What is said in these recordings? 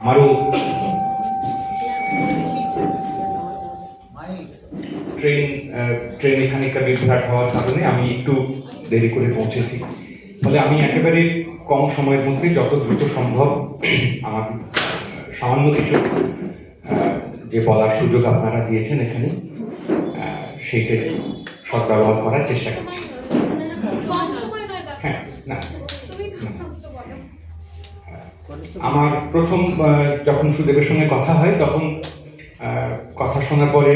আমারও ট্রেন এখানকার বিভ্রাট হওয়ার কারণে আমি একটু দেরি করে পৌঁছেছি। ফলে আমি একেবারে কম সময়ের মধ্যে যত দ্রুত সম্ভব আমার সামান্য কিছু যে বলার সুযোগ আপনারা দিয়েছেন এখানে সেইটার সদ্ব্যবহার করার চেষ্টা করছি। হ্যাঁ, না আমার প্রথম যখন সুদেবের সঙ্গে কথা হয় তখন কথা শোনার পরে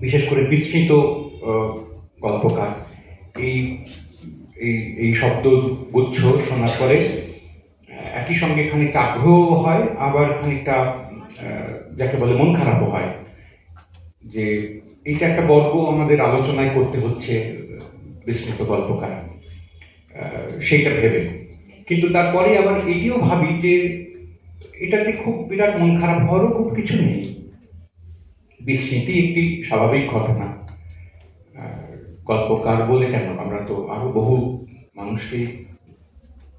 বিশেষ করে বিস্মৃত গল্পকার এই এই এই শব্দগুচ্ছ শোনার পরে একই সঙ্গে খানিকটা আগ্রহ হয়, আবার খানিকটা যাকে বলে মন খারাপও হয় যে এইটা একটা বর্গ আমাদের আলোচনায় করতে হচ্ছে বিস্মৃত গল্পকার, সেইটা ভেবে। কিন্তু তারপরে আবার এটিও ভাবি যে এটাতে খুব বিরাট মন খারাপ হওয়ারও খুব কিছু নেই। বিস্মৃতি একটি স্বাভাবিক ঘটনা। গল্পকার বলে কেন, আমরা তো আরো বহু মানুষকে,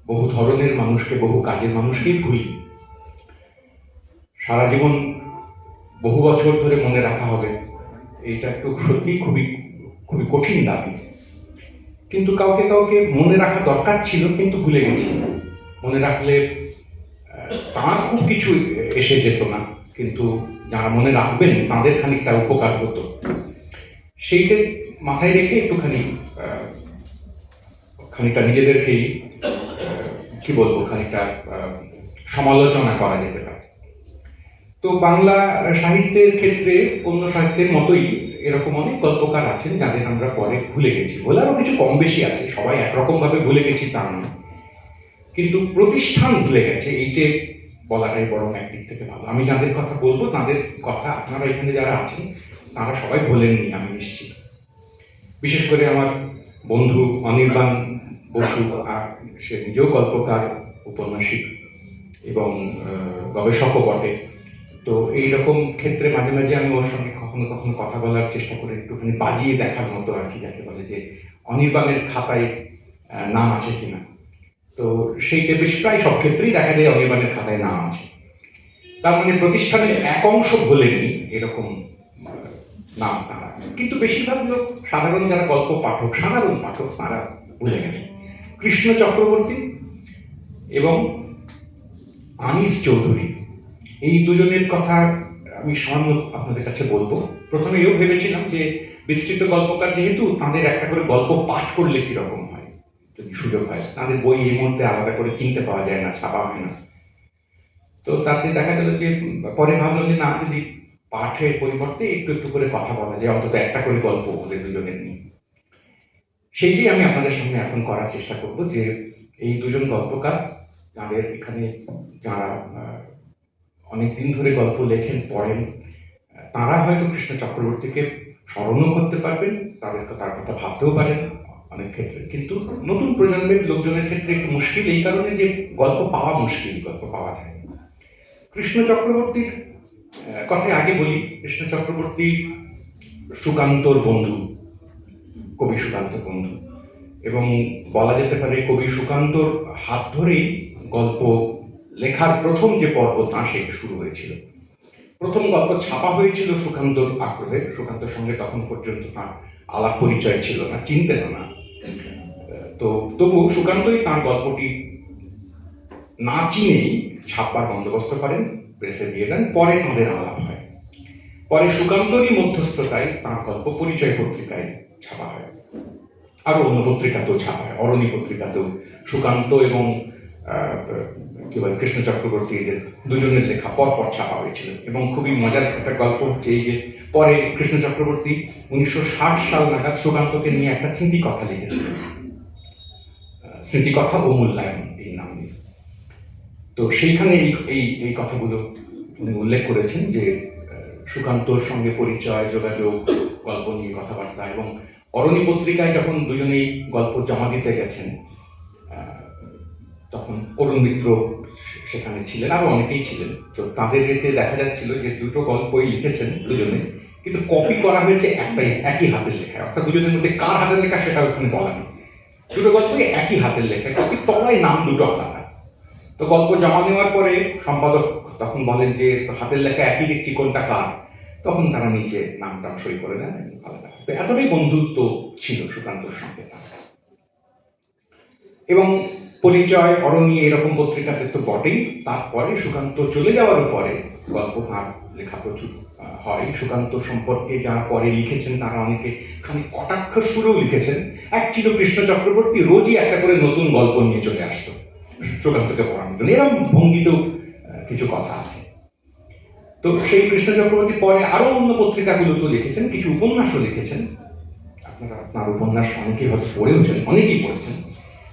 বহু ধরনের মানুষকে, বহু কাজের মানুষকেই ভুলি। সারা জীবন বহু বছর ধরে মনে রাখা হবে, এইটা একটু সত্যি খুবই খুবই কঠিন দাবি। কিন্তু কাউকে কাউকে মনে রাখা দরকার ছিল, কিন্তু ভুলে গেছি। মনে রাখলে তার খুব কিছু এসে যেত না, কিন্তু যারা মনে রাখবেন তাদের খানিকটা উপকার হতো। সেইটা মাথায় রেখে একটুখানি খানিকটা নিজেদেরকেই কি বলবো, খানিকটা সমালোচনা করা যেতে পারে। তো বাংলা সাহিত্যের ক্ষেত্রে অন্য সাহিত্যের মতোই এরকম অনেক গল্পকার আছেন যাদের আমরা পরে ভুলে গেছি। বলে আরো কিছু কম বেশি আছে, সবাই একরকম ভাবে ভুলে গেছি তা নয়, কিন্তু প্রতিষ্ঠান ভুলে গেছে, এইটা বলাটাই বরং একদিক থেকে ভালো। আমি যাদের কথা বলবো তাদের কথা আপনারা এখানে যারা আছেন তারা সবাই ভোলেননি, আমি নিশ্চিত। বিশেষ করে আমার বন্ধু অনির্বাণ বসু, সে নিজেও গল্পকার, উপন্যাসিক এবং গবেষকও বটে। তো এইরকম ক্ষেত্রে মাঝে মাঝে আমি ওর সঙ্গে কখনো কখনো কথা বলার চেষ্টা করে একটুখানি বাজিয়ে দেখার মতো আর কি, যাকে বলে যে অনির্বাণের খাতায় নাম আছে কিনা। তো সেইটা বেশ প্রায় সব ক্ষেত্রেই দেখা যায় অনির্বাণের খাতায় নাম আছে। তার মানে প্রতিষ্ঠানের এক অংশ ভোলেননি এরকম নাম তারা, কিন্তু বেশিরভাগ লোক সাধারণ যারা গল্প পাঠক, সাধারণ পাঠক, তারা ভুলে গেছে। কৃষ্ণ চক্রবর্তী এবং আনিস চৌধুরী, এই দুজনের কথা আমি সামান্য আপনাদের কাছে বলবো। প্রথমে এও ভেবেছিলাম যে বিস্তৃত গল্পকার যেহেতু, তাদের একটা করে গল্প পাঠ করলে কিরকম হয় যদি সুযোগ হয়। তাদের বই এই মুহূর্তে আলাদা করে কিনতে পাওয়া যায় না, ছাপা হয় না। তো তাতে দেখা গেল যে পরে ভাবলাম যে না, যদি পাঠের পরিবর্তে একটু একটু করে কথা বলা যায়, অন্তত একটা করে গল্প ওদের দুজনের নিয়ে, সেইটাই আমি আপনাদের সামনে এখন করার চেষ্টা করব। যে এই দুজন গল্পকার, যাদের এখানে যারা অনেকদিন ধরে গল্প লেখেন, পড়েন, তারা হয়তো কৃষ্ণ চক্রবর্তীকে স্মরণও করতে পারবেন, তার কথা ভাবতেও পারেন অনেক ক্ষেত্রে। কিন্তু নতুন প্রজন্মের লোকজনের ক্ষেত্রে একটু মুশকিল, এই কারণে যে গল্প পাওয়া মুশকিল, গল্প পাওয়া যায়। কৃষ্ণ চক্রবর্তীর কথাই আগে বলি। কৃষ্ণ চক্রবর্তী সুকান্তর বন্ধু, কবি সুকান্তর বন্ধু, এবং বলা যেতে পারে কবি সুকান্তর হাত ধরেই গল্প লেখার প্রথম যে পর্ব তা সেটা শুরু হয়েছিল। প্রথম গল্প ছাপা হয়েছিল সুকান্তর আগ্রহে। সুকান্তর সঙ্গে তখন পর্যন্ত তার আলাপ পরিচয় ছিল না, চিনতেন না। তো তবু সুকান্তই তার গল্পটি না চিনেই ছাপবার বন্দোবস্ত করেন, প্রেসে দিয়ে দেন। পরে তাঁদের আলাপ হয়। পরে সুকান্তরই মধ্যস্থতায় তাঁর গল্প পরিচয় পত্রিকায় ছাপা হয়, আরো অন্য পত্রিকাতেও ছাপা হয়। অরণি পত্রিকাতেও সুকান্ত এবং কি বলে কৃষ্ণ চক্রবর্তী, এদের দুজনের লেখা পরপর ছাপা হয়েছিল। এবং খুবই মজার একটা গল্প হচ্ছে এই যে, পরে কৃষ্ণ চক্রবর্তী 1960 সাল নাগাদ সুকান্তকে নিয়ে একটা স্মৃতিকথা লিখেছিলেন, স্মৃতিকথা ও মূল্যায়ন এই নাম নিয়ে। তো সেইখানে এই এই কথাগুলো উনি উল্লেখ করেছেন যে সুকান্তর সঙ্গে পরিচয়, যোগাযোগ, গল্প নিয়ে কথাবার্তা। এবং অরণি পত্রিকায় যখন দুজনেই গল্প জমা দিতে গেছেন, তখন অরুণ মিত্র সেখানে ছিলেন, আরো অনেকেই ছিলেন। তো তাদের এতে দেখা যাচ্ছিল যে দুটো গল্পই লিখেছেন দুজনে, কিন্তু কপি করা হয়েছে একই হাতের লেখা। অর্থাৎ দুজনের মধ্যে কার হাতের লেখা সেটা ওখানে বলা নেই, দুটো গল্পই একই হাতের লেখা, কিন্তু তলায় নাম দুটো আলাদা। তো গল্প জমা নেওয়ার পরে সম্পাদক তখন বলেন যে হাতের লেখা একই দেখছি, কোনটা কার। তখন তারা নিচে নামটা সই করে দেন, ভালো লাগে। তো এতটাই বন্ধুত্ব ছিল সুকান্তর সঙ্গে। এবং পরিচয়, অরণি এরকম পত্রিকাতে তো বটেই। তারপরে সুকান্ত চলে যাওয়ার পরে গল্প আর লেখা প্রচুর হয়। সুকান্ত সম্পর্কে যারা পরে লিখেছেন তারা অনেকে খানিক কটাক্ষ সুরেও লিখেছেন। এক ছিল কৃষ্ণ চক্রবর্তী, রোজই একটা করে নতুন গল্প নিয়ে চলে আসতো সুকান্তকে পড়ানোর জন্য, এরকম ভঙ্গিতেও কিছু কথা আছে। তো সেই কৃষ্ণ চক্রবর্তী পরে আরো অন্য পত্রিকাগুলোতেও লিখেছেন, কিছু উপন্যাসও লিখেছেন। আপনার উপন্যাস অনেকেই হয়তো পড়েওছেন, অনেকেই পড়েছেন।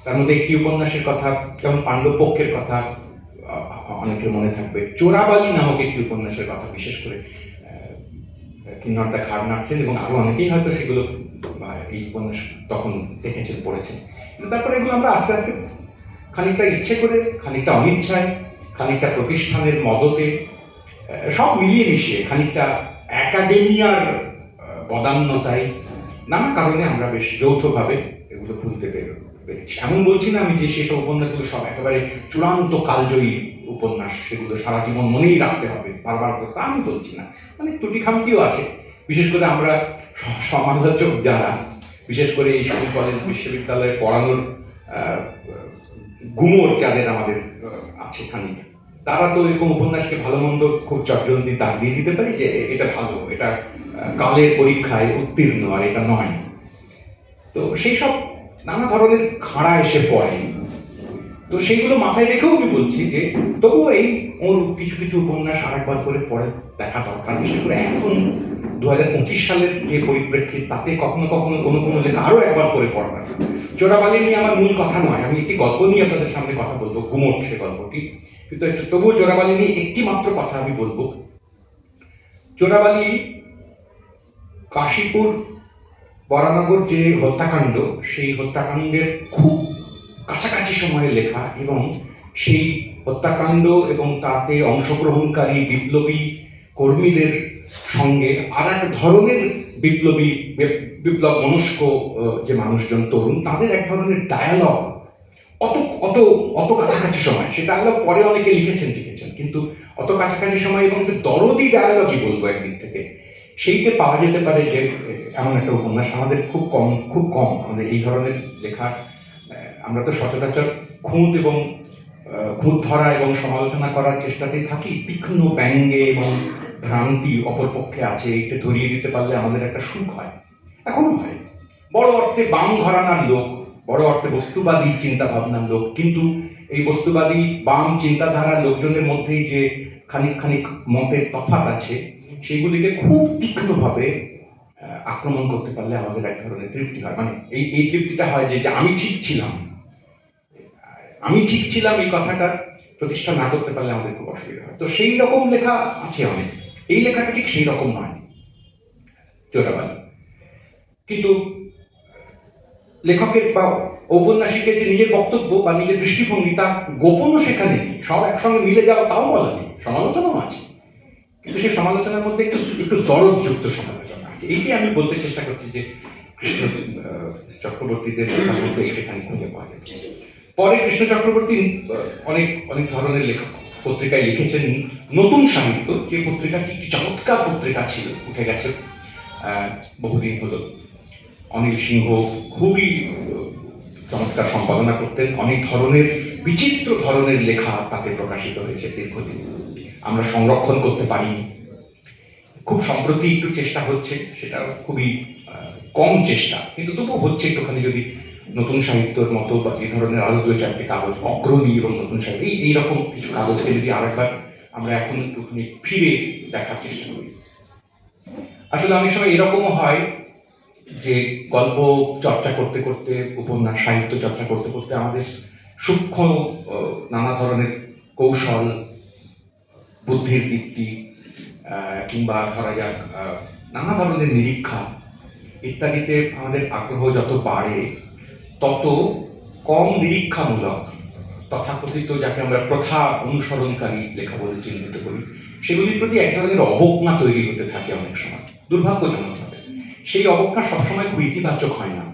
তার মধ্যে একটি উপন্যাসের কথা, যেমন পাণ্ডব পক্ষের কথা অনেকের মনে থাকবে। চোরাবালি নামক একটি উপন্যাসের কথা বিশেষ করে কিন্নরদা ঘাড় নাড়ছেন, এবং আরো অনেকেই হয়তো সেগুলো এই উপন্যাস তখন দেখেছেন, পড়েছেন। কিন্তু তারপরে এগুলো আমরা আস্তে আস্তে খানিকটা ইচ্ছে করে, খানিকটা অনিচ্ছায়, খানিকটা প্রতিষ্ঠানের মদতে, সব মিলিয়ে মিশিয়ে, খানিকটা একাডেমিয়ার বদান্যতায়, নানা কারণে আমরা বেশ যৌথভাবে এগুলো ভুলতে পেরেছি। এমন বলছি না আমি যে সেসব উপন্যাসগুলো সব একেবারে চূড়ান্ত কালজয়ী উপন্যাস, সেগুলো সারা জীবন মনেই রাখতে হবে বারবার করে, তা আমি বলছি না। মানে ত্রুটি খামতিও আছে। বিশেষ করে আমরা সমালোচক যারা, বিশেষ করে এই স্কুল কলেজ বিশ্ববিদ্যালয়ে পড়ানোর গুমর যাদের আমাদের আছে খানিক, তারা তো এরকম উপন্যাসকে ভালো মন্দ খুব চটজলদি দাগ দিয়ে দিতে পারি যে এটা ভালো, এটা কালের পরীক্ষায় উত্তীর্ণ, আর এটা নয়। তো সেই সব নানা ধরনের খাড়া এসে পড়ে। তো সেইগুলো মাথায় রেখেও আমি বলছি যে তবুও এই ওর কিছু কিছু উপন্যাস আরেকবার করে পড়ে দেখা দরকার। বিশেষ করে এখন 2025 সালের যে পরিপ্রেক্ষিত, তাতে কখনো কখনো কোনো কোনো লেখা আরো একবার করে পড়া। চোরাবালি নিয়ে আমার মূল কথা নয়, আমি একটি গল্প নিয়ে আপনাদের সামনে কথা বলবো, গুমোট সে গল্পটি। কিন্তু তবুও চোরাবালি নিয়ে একটি মাত্র কথা আমি বলবো। চোরাবালি কাশীপুর বরানগর যে হত্যাকাণ্ড, সেই হত্যাকাণ্ডের খুব কাছাকাছি সময়ে লেখা, এবং সেই হত্যাকাণ্ড এবং তাতে অংশগ্রহণকারী বিপ্লবী কর্মীদের সঙ্গে আর এক ধরনের বিপ্লব মনস্ক যে মানুষজন, তরুণ, তাদের এক ধরনের ডায়ালগ, অত অত অত কাছাকাছি সময়, সে ডায়ালগ পরে অনেকে লিখেছেন কিন্তু অত কাছাকাছি সময় এবং একটু দরদি ডায়ালগই বলবো একদিক থেকে, সেইটা পাওয়া যেতে পারে যে এমন একটা উপন্যাস আমাদের খুব কম আমাদের এই ধরনের লেখা। আমরা তো সচরাচর খুঁত এবং খুঁত ধরা এবং সমালোচনা করার চেষ্টাতেই থাকি। তীক্ষ্ণ ব্যঙ্গে এবং ভ্রান্তি অপরপক্ষে আছে, এইটা ধরিয়ে দিতে পারলে আমাদের একটা সুখ হয়, এখনো হয়। বড় অর্থে বাম ঘরানার লোক, বড় অর্থে বস্তুবাদী চিন্তা ভাবনার লোক, কিন্তু এই বস্তুবাদী বাম চিন্তাধারার লোকজনের মধ্যেই যে খানিক খানিক মতের তফাৎ আছে, সেইগুলিকে খুব তীক্ষ্ণভাবে আক্রমণ করতে পারলে আমাদের এক ধরনের তৃপ্তি হয়। মানে এই তৃপ্তিটা হয় যে আমি ঠিক ছিলাম, এই কথাটা প্রতিষ্ঠা না করতে পারলে আমাদের খুব অসুবিধা হয়। তো সেই রকম লেখা আছে অনেক, এই লেখাটা ঠিক সেই রকম নয় চোরাবালি। কিন্তু লেখকের বা ঔপন্যাসিকের যে নিজের বক্তব্য বা নিজের দৃষ্টিভঙ্গি, তা গোপনও সেখানে নেই, সব একসঙ্গে মিলে যাওয়া তাও বলা নেই, সমালোচনাও আছে, কিন্তু সেই সমালোচনার মধ্যে একটু দরদযুক্ত সমালোচনা আছে। এইটাই আমি বলতে চেষ্টা করছি যে কৃষ্ণ চক্রবর্তীদের লেখার মধ্যে এইটাখানি খুঁজে পাওয়া যায়। পরে কৃষ্ণ চক্রবর্তী অনেক অনেক ধরনের লেখক পত্রিকায় লিখেছেন নতুন সাহিত্য, যে পত্রিকাটি একটি চমৎকার পত্রিকা ছিল, উঠে গেছে বহুদিন হলো। অনিল সিংহ খুবই চমৎকার সম্পাদনা করতেন, অনেক ধরনের বিচিত্র ধরনের লেখা তাতে প্রকাশিত হয়েছে দীর্ঘদিন, আমরা সংরক্ষণ করতে পারিনি। খুব সম্প্রতি একটু চেষ্টা হচ্ছে, সেটা খুবই কম চেষ্টা, কিন্তু তবুও হচ্ছে একটুখানি। যদি নতুন সাহিত্যের মতো বা এই ধরনের আরো 2-4টি কাগজ, অগ্রণী এবং নতুন সাহিত্য, এইরকম কিছু কাগজকে যদি আরেকবার আমরা এখন একটুখানি ফিরে দেখার চেষ্টা করি। আসলে অনেক সময় এরকমও হয় যে গল্প চর্চা করতে করতে, উপন্যাস সাহিত্য চর্চা করতে করতে আমাদের সূক্ষ্ম নানা ধরনের কৌশল, বুদ্ধির দীপ্তি, কিংবা ধরা যাক নানা ধরনের নিরীক্ষা ইত্যাদিতে আমাদের আগ্রহ যত বাড়ে, তত কম নিরীক্ষামূলক, তথাকথিত যাকে আমরা প্রথা অনুসরণকারী লেখা বলে চিহ্নিত করি, সেগুলির প্রতি এক ধরনের অবজ্ঞা তৈরি হতে থাকে অনেক সময়, দুর্ভাগ্যজনকভাবে। সেই অবজ্ঞা সবসময় খুব ইতিবাচক হয় না।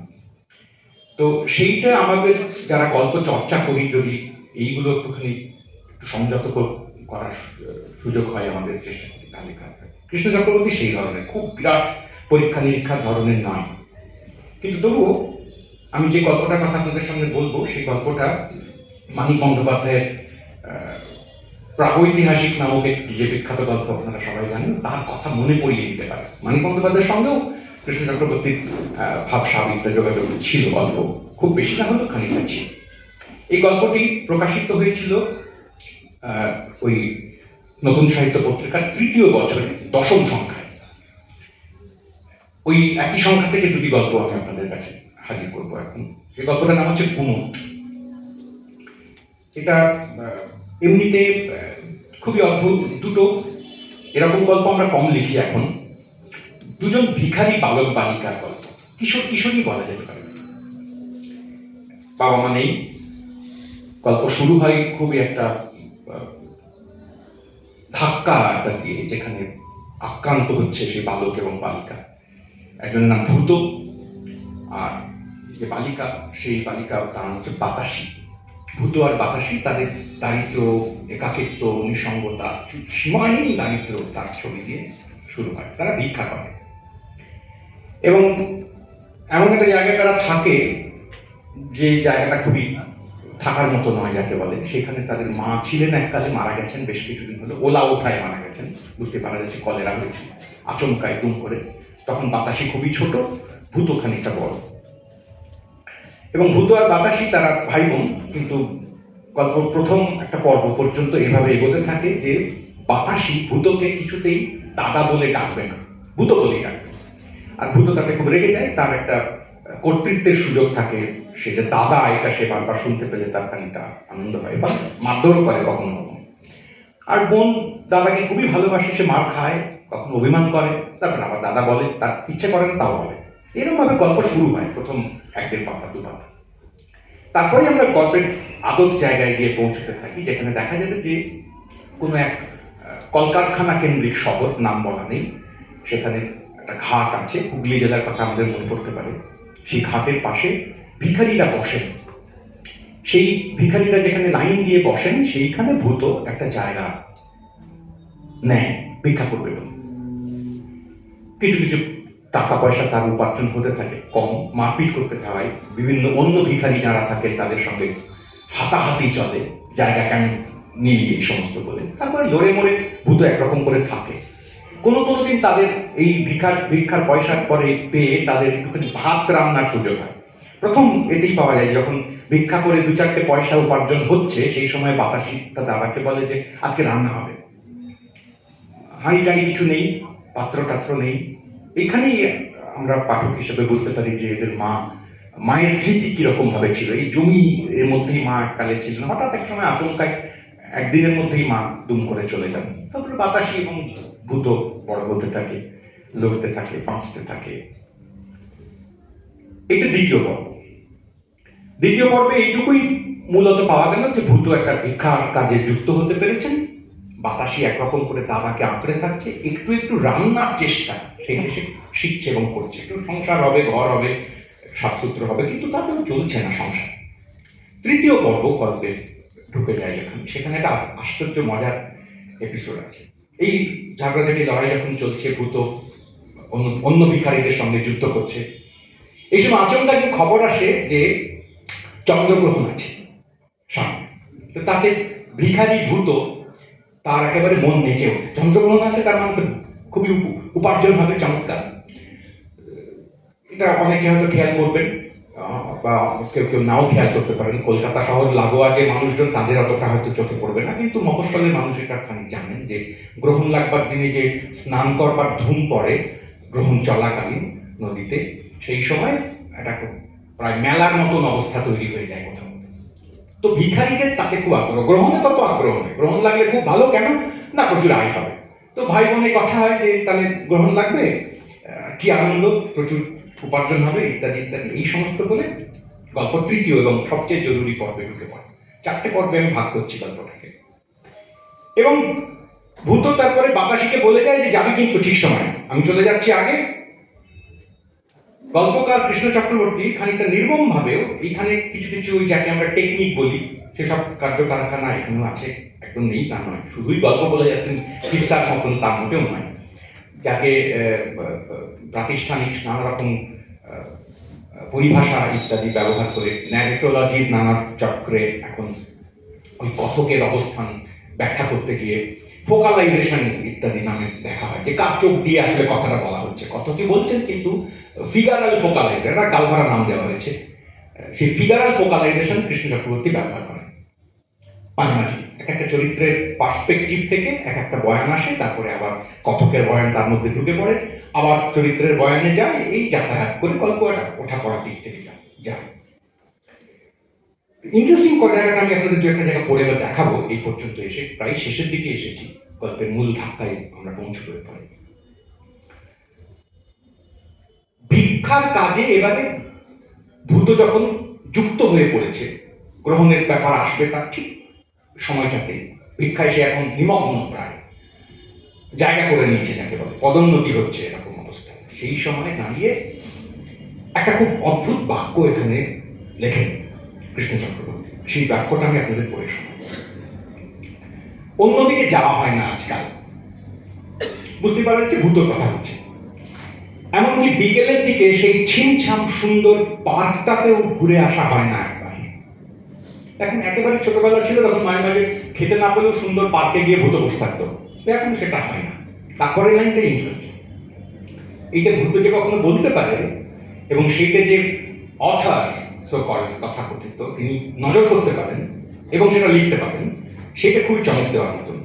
তো সেইটা আমাদের যারা গল্প চর্চা করি, যদি এইগুলো একটুখানি একটু সংযত করার সুযোগ হয় আমাদের চেষ্টা করি তা লেখা হয়। কৃষ্ণ চক্রবর্তী সেই ধরনের, খুব বিরাট পরীক্ষা নিরীক্ষার ধরনের নয়, কিন্তু তবুও আমি যে গল্পটার কথা আপনাদের সামনে বলবো সেই গল্পটা মানিক বন্দ্যোপাধ্যায়ের প্রাগৈতিহাসিক নামক একটি যে বিখ্যাত গল্প আপনারা সবাই জানেন তার কথা মনে পড়িয়ে দিতে পারে। মানিক বন্দ্যোপাধ্যায়ের সঙ্গেও কৃষ্ণ চক্রবর্তীর ভাব সাবিত্র যোগাযোগ ছিল, গল্প খুব বেশি না হলেও খানিকটা ছিল। এই গল্পটি প্রকাশিত হয়েছিল ওই নতুন সাহিত্য পত্রিকার ৩য় বছরে ১০ম সংখ্যায়। ওই একই সংখ্যা থেকে দুটি গল্প আমি আপনাদের কাছে হাজির করবো এখন। এই গল্পটার নাম হচ্ছে কুমোট। এটা এমনিতে খুবই অদ্ভুত, দুটো এরকম গল্প আমরা কম লিখি এখন। দুজন ভিখারি বালক বালিকার গল্প, কিশোর কিশোরী বলা যেতে পারে। বাবা মা নেই, গল্প শুরু হয় খুবই একটা ধাক্কা একটা দিয়ে, যেখানে আক্রান্ত হচ্ছে সেই বালক এবং বালিকা। একজনের নাম ভূত, আর যে বালিকা সেই বালিকা তার নাম হচ্ছে বাতাসী। ভূত আর বাতাসী তাদের দারিদ্র, একাকিত্ব, নিঃসঙ্গতা, সীমাহীন দারিদ্র তার ছবি দিয়ে শুরু হয়। তারা ভিক্ষা করে এবং এমন একটা জায়গায় তারা থাকে যে জায়গাটা খুবই থাকার মতো নয় যাকে বলে। সেখানে তাদের মা ছিলেন এককালে, মারা গেছেন বেশ কিছুদিন হলো, ওলা ওঠায় মারা গেছেন, বুঝতে পারা যাচ্ছে কলেরা হয়েছিল আচমকায় দুম করে। তখন বাতাসী খুবই ছোট, ভূত খানিকটা বড়, এবং ভূত আর বাতাসী তারা ভাই বোন। কিন্তু গল্প প্রথম একটা পর্ব পর্যন্ত এভাবে এগোতে থাকে যে বাতাসী ভূতকে কিছুতেই দাদা বলে ডাকবে না, ভূত বলেই ডাকবে। আর ভূত তাকে খুব রেগে যায়, তার একটা কর্তৃত্বের সুযোগ থাকে, সে যে দাদা এটা সে বারবার শুনতে পেলে তার খানিকটা আনন্দ হয় বা মারধরও করে কখনো কখনো। আর বোন দাদাকে খুবই ভালোবাসে, সে মার খায়, কখনো অভিমান করে, তারপর আবার দাদা বলে, তার ইচ্ছে করে না তাও বলে। এরকম ভাবে গল্প শুরু হয়, প্রথম ১-১.৫ পাতা ২ পাতা। তারপরে আমরা গল্পের আদত জায়গায় গিয়ে পৌঁছতে থাকি, যেখানে দেখা যাবে যে কোনো এক কলকারখানা কেন্দ্রিক শহর, নাম বলা নেই, সেখানে একটা ঘাট আছে, হুগলি জেলার কথা আমাদের মনে পড়তে পারে। সেই ঘাটের পাশে ভিখারিরা বসেন। সেই ভিখারিরা যেখানে লাইন দিয়ে বসেন সেইখানে ভূত একটা জায়গা নেয় ভিক্ষা করবে বলে। কিছু কিছু টাকা পয়সা তার উপার্জন হতে থাকে, কম মারপিট করতে হয়, বিভিন্ন অন্য ভিখারি যারা থাকে তাদের সঙ্গে হাতাহাতি চলে, জায়গা কেন নিলি এই সমস্ত বলে। তারপরে লড়ে মরে ভূত একরকম করে থাকে। কোনো কোনো দিন তাদের এই ভিক্ষার পয়সার পরে পেয়ে তাদের একটুখানি ভাত রান্নার সুযোগ হয়। প্রথম এতেই পাওয়া যায়, যখন ভিক্ষা করে ২-৪টে পয়সা উপার্জন হচ্ছে সেই সময় বাতাসী তার দাদাকে বলে যে আজকে রান্না হবে। হাঁড়ি টাড়ি কিছু নেই, পাত্র টাত্র নেই। এইখানেই আমরা পাঠক হিসেবে বুঝতে পারি যে এদের মায়ের স্মৃতি কিরকম ভাবে ছিল। এই জমি এর মধ্যেই মা এককালে ছিলেন, হঠাৎ এক সময় আচমকায় একদিনের মধ্যেই মা দুম করে চলে যান। তারপরে বাতাসী এবং ভূত বড় হতে থাকে, লড়তে থাকে, বাঁচতে থাকে। এটা দ্বিতীয় পর্ব। দ্বিতীয় পর্বে এইটুকুই মূলত পাওয়া গেল যে ভূত একটা ভিক্ষার কাজে যুক্ত হতে পেরেছেন, বাতাসী একরকম করে দাদাকে আঁকড়ে থাকছে, একটু একটু রান্নার চেষ্টা সে শিখছে এবং করছে, একটু সংসার হবে, ঘর হবে, সাফসূত্র হবে, কিন্তু তাতেও চলছে না সংসার। তৃতীয় পর্ব গল্পে ঢুকে যায় এখানে, সেখানে একটা আশ্চর্য মজার এপিসোড আছে। এই ঝগড়াঝাটি লড়াই যখন চলছে, ভূত অন্য ভিখারীদের সঙ্গে যুদ্ধ করছে, এই সময় আচমকা যে খবর আসে যে চন্দ্রগ্রহণ আছে সামনে। তো তাতে ভিখারি ভূত তার একেবারে মন নেচে ওঠে, চন্দ্রগ্রহণ আছে, তার মানে তো খুবই উপার্জন হবে, চমৎকার। এটা অনেকে হয়তো খেয়াল করবেন বা কেউ কেউ নাও খেয়াল করতে পারেন। কলকাতা শহর লাগোয়া যে মানুষজন তাদের অতটা হয়তো চোখে পড়বে না, কিন্তু মফস্বলের মানুষ এটা খানিক জানেন যে গ্রহণ লাগবার দিনে যে স্নান করবার ধুম পড়ে গ্রহণ চলাকালীন নদীতে, সেই সময় একটা প্রায় মেলার মতন অবস্থা তৈরি হয়ে যায় কোথাও। তো ভিখারিদের তাতে খুব আগ্রহ, গ্রহণে তত আগ্রহ নেই। গ্রহণ লাগলে খুব ভালো, কেন না প্রচুর আয় হবে। তো ভাই বোনের কথা হয় যে তাহলে গ্রহণ লাগবে, কি আনন্দ, প্রচুর উপার্জন হবে, ইত্যাদি ইত্যাদি। এই সমস্ত বলে গল্প তৃতীয় এবং সবচেয়ে জরুরি পর্বে ঢুকে পড়ে। 4টে পর্বে আমি ভাগ করছি গল্পটাকে। এবং ভূত তারপরে বাতাসীকে বলে যায় যে যাবি কিন্তু ঠিক সময়, আমি চলে যাচ্ছি আগে। গল্পকার কৃষ্ণ চক্রবর্তী খানিকটা নির্মম ভাবেও এইখানে কিছু কিছু ওই যাকে আমরা টেকনিক বলি সেসব কার্যকারখানা এখানেও আছে, একদম নেই তা নয়, শুধুই গল্প বলে যাচ্ছেন কিস্সার মতন তা মোটেও নয়। যাকে প্রাতিষ্ঠানিক নানা রকম পরিভাষা ইত্যাদি ব্যবহার করে ন্যারেটোলজির নানা চক্রে এখন ওই কথকের অবস্থান ব্যাখ্যা করতে গিয়ে ফোকালাইজেশন ইত্যাদি নামে দেখা হয়, যে কার চোখ দিয়ে আসলে কথাটা বলা হচ্ছে। কথকই বলছেন কিন্তু ফিগারাল ফোকালাইজেশন, একটা গালভরা নাম দেওয়া হয়েছে। সেই ফিগারাল ফোকালাইজেশন কৃষ্ণ চক্রবর্তী ব্যবহার করেন মাঝে মাঝে। এক একটা চরিত্রের পার্সপেক্টিভ থেকে এক একটা বয়ান আসে, তারপরে আবার কথকের বয়ান তার মধ্যে ঢুকে পড়ে, আবার চরিত্রের বয়ানে যায়, এই যাতায়াত করে গল্প ওঠা পড়ার দিক থেকে যায়। ইন্টারেস্টিং জায়গাটা আমি আপনাদের দু একটা জায়গা পড়ে দেখাবো। এই পর্যন্ত এসে প্রায় শেষের দিকে এসেছি, গল্পের মূল ধাক্কায় আমরা পৌঁছতে পারি। ভিক্ষার কাজে এবারে ভূত যখন যুক্ত হয়ে পড়েছে, গ্রহণের ব্যাপার আসবে তার ঠিক সময়টাতে ভিক্ষায় সে এখন নিমগ্ন, প্রায় জায়গা করে নিয়েছে, যাকে বলে পদোন্নতি হচ্ছে এরকম অবস্থায়। সেই সময় দাঁড়িয়ে একটা খুব অদ্ভুত বাক্য এখানে লেখেন কৃষ্ণ চক্রবর্তী। সেই বাক্যটা আমি আপনাদের পড়ে শোনাই। অন্যদিকে যাওয়া হয় না আজকাল, বুঝতে পারা যাচ্ছে ভূতর কথা হচ্ছে। এমনকি বিকেলের দিকে সেই ছিমছাম সুন্দর পার্কটাতেও ঘুরে আসা হয় না একবার। এখন একেবারে ছোটবেলা ছিল তখন মাঝে মাঝে খেতে না পেলেও সুন্দর পার্কে গিয়ে ভূত বসে থাকতো, এখন সেটা হয় না। তারপরে লাইনটা ইন্টারেস্টিং, এইটা ভূত যে কখনো বলতে পারে এবং সেইটা যে অথার তথাকথিত তিনি নজর করতে পারেন এবং সেটা লিখতে পারেন, সেটা খুবই চমক দেওয়ার মতন।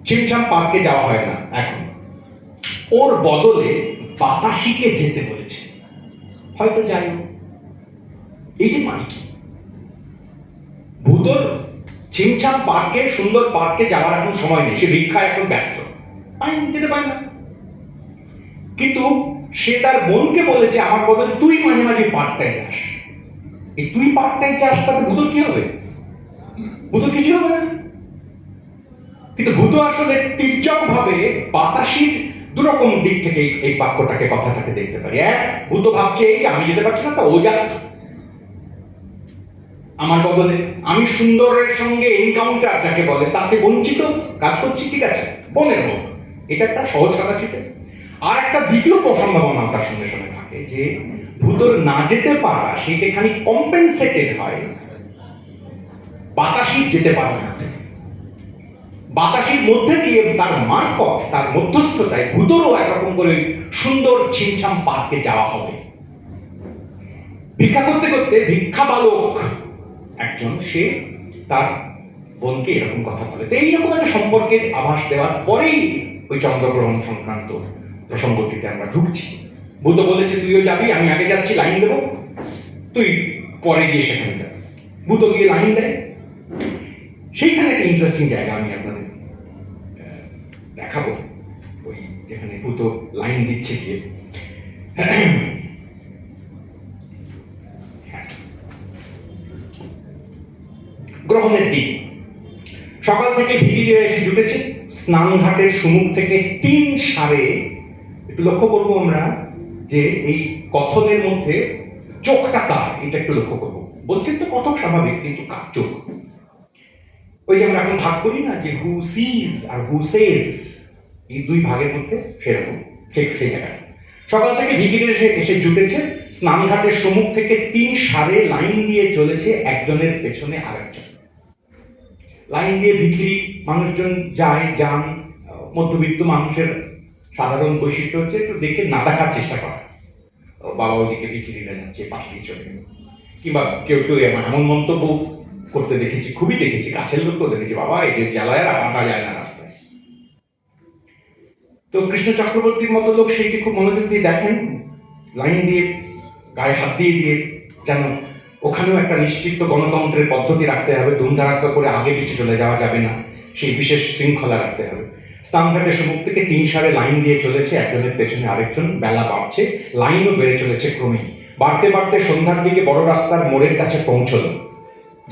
ছিমছাম পার্কে যাওয়া হয় না এখন, ওর বদলে বাতাসিকে যেতে বলেছে, হয়তো যাই হোক। এইটি মানে কি? ভূতর ছিমছাম পার্কে, সুন্দর পার্কে যাওয়ার এখন সময় নেই, সে ভিক্ষায় এখন ব্যস্ত, আমি যেতে পারি না। কিন্তু সে তার বোনকে বলেছে আমার বদলে তুই মাঝে মাঝে পার্কটায় যাস। এই তুই পার্কটায় যাস, তাতে ভূতর কি হবে? ভূতর কিছু হবে না। কিন্তু ভূত আসলে তীর্যক ভাবে বাতাসির দুরকম দিক থেকে এই বাক্যটাকে, কথাটাকে দেখতে পারি। এক, ভূত ভাবছে এই যে আমি যেতে পারছি না, তা ও যাক আমার বদলে, আমি সুন্দরের সঙ্গে এনকাউন্টার যাকে বলে তাতে বঞ্চিত কাজ করছি, ঠিক আছে বোনের হোক, এটা একটা সহজ কথা ছিল। আর একটা দ্বিতীয় সম্ভাবনা তার সঙ্গে সঙ্গে থাকে, যে ভূতর না যেতে পারা সেটা খালি কম্পেনসেটেড হয় বাতাসির যেতে পারে না। বাতাসির মধ্যে দিয়ে তার মারফত, তার মধ্যস্থতায় ভূতরও একরকম করে সুন্দর ছিমছাম পার্কে যাওয়া হবে। ভিক্ষা করতে করতে ভিক্ষা বালক একজন, সে তার বোনকে এরকম কথা বলে। তো এইরকম একটা সম্পর্কের আভাস দেওয়ার পরেই ওই চন্দ্রগ্রহণ সংক্রান্ত প্রসঙ্গটিতে আমরা ঢুকছি। ভূত বলেছে তুইও যাবি, আমি আগে যাচ্ছি, লাইন দেবো, তুই পরে গিয়ে সেখানে যাবি। ভূত গিয়ে লাইন দেয়। সেইখানে একটা ইন্টারেস্টিং জায়গা আমি আপনাদের দেখাবো, ওই যেখানে ভূত লাইন দিচ্ছে গিয়ে। গ্রহণের দিন সকাল থেকে ভিড়িয়ে এসে জুটেছে স্নানঘাটের সম্মুখ থেকে 3 সারে। একটু লক্ষ্য করবো আমরা যে এই কথনের মধ্যে চোখটা কার, এটা একটু লক্ষ্য করবো। বলছেন তো কথক স্বাভাবিক, কিন্তু কার চোখ? ওই যে আমরা এখন ভাগ করি না যে হু সিজ আর হু সেজ, এই দুই ভাগের মধ্যে সেরকম ঠিক সেই জায়গাটা। সকাল থেকে ভিড়িয়ে এসে জুটেছে স্নানঘাটের সম্মুখ থেকে 3 সারে লাইন দিয়ে চলেছে একজনের পেছনে আরেকজন। লাইন দিয়ে ভিখিরি মানুষজন যান। মধ্যবিত্ত মানুষের সাধারণ বৈশিষ্ট্য হচ্ছে একটু দেখে না দেখার চেষ্টা করা। বাবা ওইদিকে ভিখিরিরা যাচ্ছে, পাশ দিয়ে চলে গেল। কিংবা কেউ কেউ এমন মন্তব্য করতে দেখেছি, খুবই দেখেছি, কাছের লোককেও দেখেছি, বাবা এদের জ্বালায় আর হাঁটা যায় না রাস্তায়। তো কৃষ্ণ চক্রবর্তীর মতো লোক সেইটি খুব মনোযোগ দিয়ে দেখেন, লাইন দিয়ে গায়ে হাত দিয়ে দিয়ে, যেন ওখানেও একটা নিশ্চিত গণতন্ত্রের পদ্ধতি রাখতে হবে, ধুমধারাক্কা করে আগে পিছিয়ে চলে যাওয়া যাবে না, সেই বিশেষ শৃঙ্খলা রাখতে হবে। স্নানঘাটের সম্মুখ থেকে 3 সারে লাইন দিয়ে চলেছে একজনের পেছনে আরেকজন। বেলা বাড়ছে, লাইনও বেড়ে চলেছে ক্রমেই। বাড়তে বাড়তে সন্ধ্যার দিকে বড় রাস্তার মোড়ের কাছে পৌঁছল।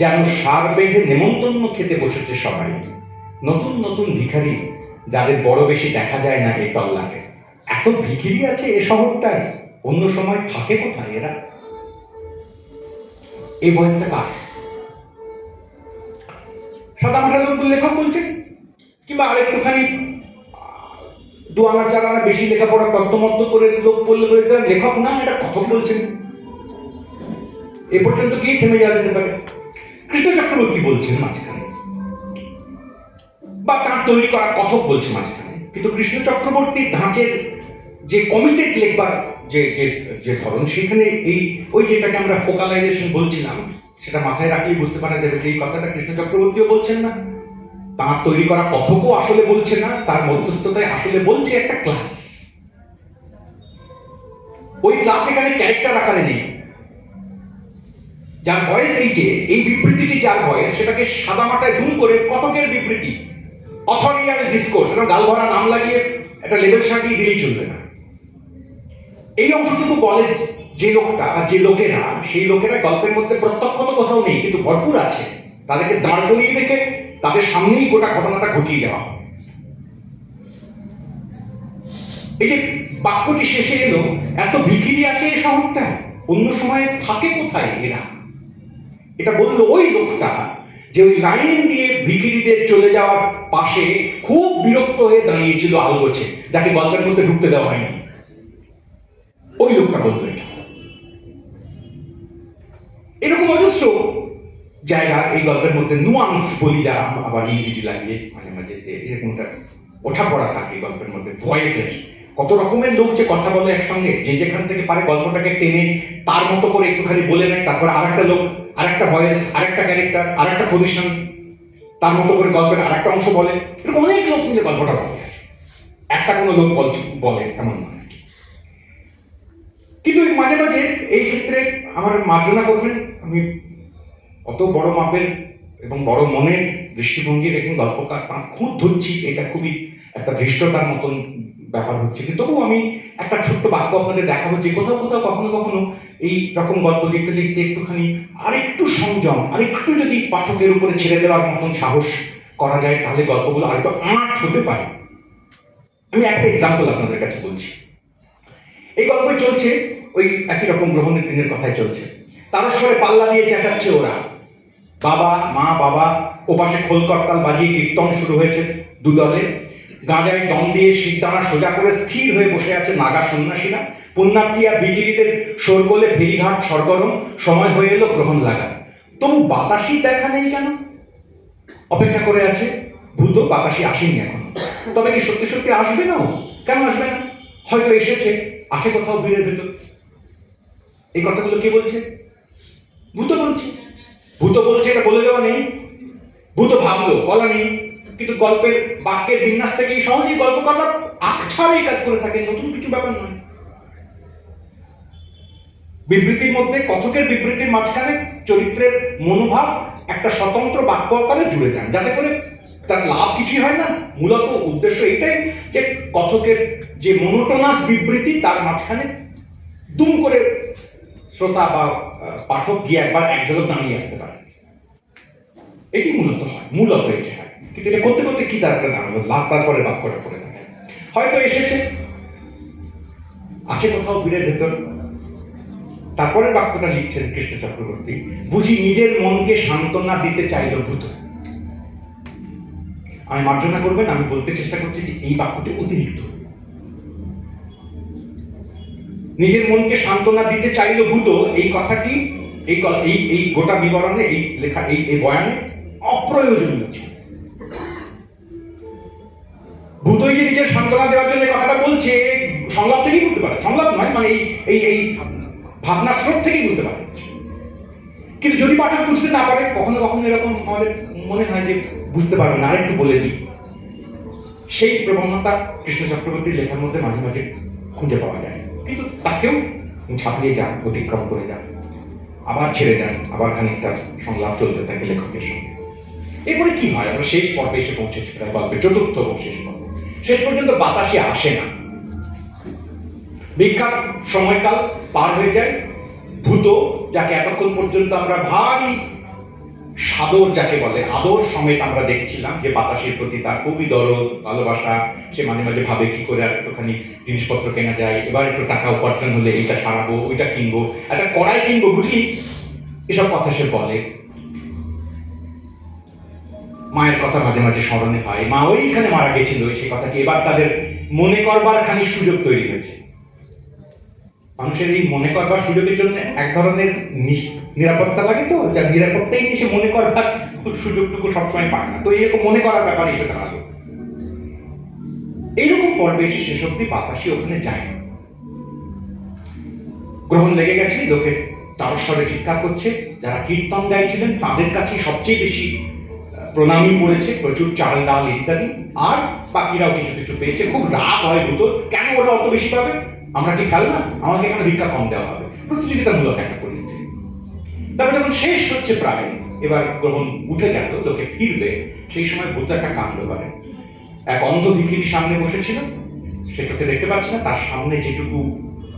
যেন সার বেঁধে নেমন্তন্ন খেতে বসেছে সবাই। নতুন নতুন ভিখারি, যাদের বড় বেশি দেখা যায় না এই তল্লাটে। এত ভিখিরি আছে এ শহরটায়, অন্য সময় থাকে কোথায় এরা? এই বয়সটা কার? সাদামাটা লোক লেখক বলছেন, কিংবা আরেকটুখানি দু আনা চার আনা বেশি লেখাপড়া তত্ত্বমত্ত করে লোক বললে লেখক না, এটা কথক বলছেন। এ পর্যন্ত কি থেমে যাওয়া যেতে পারে? কৃষ্ণ চক্রবর্তী বলছেন মাঝখানে, বা তার তৈরি করা কথক বলছে মাঝখানে, কিন্তু কৃষ্ণ চক্রবর্তীর ধাঁচের যে কমিটেড লেখবার যে যে যে ধরন, সেখানে এই ওই যেটাকে আমরা ফোকালাইজেশন বলছিলাম, সেটা মাথায় রাখলেই বুঝতে পারা যাবে যে এই কথাটা কৃষ্ণ চক্রবর্তীও বলছেন না, তার তৈরি করা কথকও আসলে বলছে না, তার মধ্যস্থতায় আসলে বলছে একটা ক্লাস। ওই ক্লাস এখানে ক্যারেক্টার আকারে নেই। যার ভয়েস এইটে, এই বিবৃতিটি যার ভয়েস, সেটাকে সাদামাটায় দুম করে কথকের বিবৃতি, অথরিয়াল ডিসকোর্স, এটা গালভরা নাম লাগিয়ে একটা লেবেল সাজিয়ে দিলেই চলবে না। এই অংশটুকু বলে যে লোকটা বা যে লোকেরা, সেই লোকেরা গল্পের মধ্যে প্রত্যক্ষত কোথাও নেই, কিন্তু ভরপুর আছে। তাদেরকে দাঁড় করিয়ে রেখে তাদের সামনেই গোটা ঘটনাটা ঘটিয়ে যাওয়া হবে। এই যে বাক্যটি শেষে এলো, এত ভিখিরি আছে এই শহরটা, অন্য সময় থাকে কোথায় এরা? এটা বললো ওই লোকটা যে ওই লাইন দিয়ে ভিখিরিদের চলে যাওয়ার পাশে খুব বিরক্ত হয়ে দাঁড়িয়েছিল আলগোছে, যাকে গল্পের মধ্যে ঢুকতে দেওয়া হয়নি। ওই লোকটা বলতো এটা। এরকম অজস্র জায়গা এই গল্পের মধ্যে, নুয়ান্স বলি যা আবার ইংরেজি লাগিয়ে মাঝে মাঝে, যে এরকমটা ওঠা পড়া থাকে গল্পের মধ্যে, ভয়েসের কত রকমের লোক যে কথা বলে একসঙ্গে, যে যেখান থেকে পারে গল্পটাকে টেনে তার মতো করে একটুখানি বলে নেয়, তারপরে আরেকটা লোক, আরেকটা ভয়েস, আরেকটা ক্যারেক্টার, আরেকটা পজিশন, তার মতো করে গল্পের আরেকটা অংশ বলে। এরকম অনেক লোক মিলে গল্পটা বলে, একটা কোনো লোক বলে এমন নয়। কিন্তু মাঝে মাঝে এই ক্ষেত্রে আমার মার্জনা করবেন, আমি অত বড় মাপের এবং বড় মনের দৃষ্টিভঙ্গির একজন গল্পকার তার খুঁত ধরছি, এটা খুবই একটা ধৃষ্টতার মতন ব্যাপার হচ্ছে। কিন্তু তবুও আমি একটা ছোট্ট বাক্য আপনাদের দেখাবো, যে কোথাও কোথাও কখনো কখনো এই রকম গল্প লিখতে লিখতে একটুখানি আরেকটু সংযম, আরেকটু যদি পাঠকের উপরে ছেড়ে দেওয়ার মতন সাহস করা যায়, তাহলে গল্পগুলো আরেকটু আঁট হতে পারে। আমি একটা এক্সাম্পল আপনাদের কাছে বলছি। এই গল্প চলছে ওই একই রকম গ্রহণের দিনের কথাই চলছে। তারস্বরে পাল্লা দিয়ে চেঁচাচ্ছে ওরা, বাবা মা বাবা। ওপাশে খোল করতাল বাজিয়ে কীর্তন শুরু হয়েছে দুদলে। গাঁজায় দম দিয়ে শিরদানা সোজা করে স্থির হয়ে বসে আছে নাগা সন্ন্যাসীরা। পুণ্যার্থী আর বিকিরিদের শোরগোলে ফেরিঘাট সরগরম, সময় হয়ে এলো গ্রহণ লাগা। তবু বাতাসি দেখা নেই কেন? অপেক্ষা করে আছে ভূত, বাতাসি আসেনি এখনো। তবে কি সত্যি সত্যি আসবে না? কেন আসবে না? হয়তো এসেছে, আছে কোথাও ভিড়ের ভেতর। এই কথাগুলো কে বলছে? ভূত বলছে। ভূত বলছে, এটা বলে দেওয়া নেই। ভূত ভাবলো, বলা নেই। কিন্তু গল্পের বাক্যের বিন্যাস থেকেই সহজেই গল্পকাররা আকছাড়াই কাজ করে থাকেন, নতুন কিছু ব্যাপার নয়। বিবৃতির মধ্যে, কথকের বিবৃতির মাঝখানে চরিত্রের মনোভাব একটা স্বতন্ত্র বাক্য আকারে জুড়ে যান, যাতে করে তার লাভ কিছুই হয় না। মূলত উদ্দেশ্য এইটাই যে কথকের যে মনোটোনাস বিবৃতি, তার মাঝখানে দুম করে শ্রোতা বা পাঠক গিয়ে একবার এক ঝলক দাঁড়িয়ে আসতে পারে। এটি মূলত হয়, মূলত এটি হয়। কিন্তু এটা করতে করতে কি তার একটা দাম হলো, লাভ তারপরে বাক্যটা করে থাকে। হয়তো এসেছে, আছে কোথাও ভিড়ের ভেতর। তারপরে বাক্যটা লিখছেন কৃষ্ণ চক্রবর্তী, বুঝি নিজের মনকে সান্ত্বনা দিতে চাইল ভূত। আমি মার্জনা করবেন, আমি বলতে চেষ্টা করছি যে এই বাক্যটি অতিরিক্ত। নিজের মনকে সান্ত্বনা দিতে চাইল ভূত, এই কথাটি এই গোটা বিবরণে, এই লেখা, এই বয়ানে অপ্রয়োজনীয় ছিল। ভূতই যে নিজের সান্ত্বনা দেওয়ার জন্য কথাটা বলছে, সংলাপ থেকেই বুঝতে পারে। সংলাপ নয়, মানে এই ভাবনা স্রোত থেকেই বুঝতে পারে। কিন্তু যদি পাঠক বুঝতে না পারে, কখনো কখনো এরকম আমাদের মনে হয় যে বুঝতে পারবে না, আরেকটু বলে দিই। সেই প্রবণতা কৃষ্ণ চক্রবর্তীর লেখার মধ্যে মাঝে মাঝে খুঁজে পাওয়া যায়। কিন্তু তাকেও ছাপিয়ে যান, অতিক্রম করে যান, আবার ছেড়ে দেন, আবার খানিকটা সংলাপ চলতে থাকে লেখকের সঙ্গে। এরপরে কি হয়? আমরা শেষ পর্বে এসে পৌঁছেছি, প্রায় গল্পের চতুর্থ এবং শেষ পর্ব। শেষ পর্যন্ত বাতাসে আসে না, বিখ্যাত সময়কাল পার হয়ে যায়। ভূত, যাকে এতক্ষণ পর্যন্ত আমরা ভারী সাদর, যাকে বলে আদর সমেত আমরা দেখছিলাম, যে বাতাসের প্রতি তার খুবই দরদ, ভালোবাসা, সে মাঝে মাঝে ভাবে কি করে আর একটুখানি জিনিসপত্র কেনা যায়, এবার একটু টাকা উপার্জন হলে এইটা সারাবো, ওইটা কিনবো, একটা কড়াই কিনবো, বুঝলি, এসব কথা সে বলে। মায়ের কথা মাঝে মাঝে স্মরণে হয়, মা ওইখানে মারা গেছিল, সেই কথাটি এবার তাদের মনে করবার খানিক সুযোগ তৈরি হয়েছে। মানুষের এই মনে করবার সুযোগের জন্য এক ধরনের নিরাপত্তা লাগে, তো যার নিরাপত্তাই সে মনে করবার সুযোগটুকু সবসময় পায় না, তো এইরকম মনে করার ব্যাপারে এসে দাঁড়ালো। এইরকম পর্বে এসে শেষ অব্দি বাতাসি ওখানে যায় না। গ্রহণ লেগে গেছে, লোকে তারস্বরে চিৎকার করছে, যারা কীর্তন গাইছিলেন তাদের কাছে সবচেয়ে বেশি প্রণামী পড়েছে, প্রচুর চাল ডাল ইত্যাদি, আর বাকিরাও কিছু কিছু পেয়েছে। খুব রাগ হয় ভূতর, কেন ওরা অত বেশি পাবে, আমরা কি ফেল না, আমাকে এখানে ভিক্ষা কম দেওয়া হবে, প্রতিযোগিতামূলক একটা পরিস্থিতি। তারপরে যখন শেষ হচ্ছে প্রায়, এবার গ্রহণ উঠে গেল, লোকে ফিরবে, সেই সময় ভূত একটা কাণ্ড করে। এক অন্ধ ভিখিরি সামনে বসেছিল, সে চোখে দেখতে পাচ্ছে না, তার সামনে যেটুকু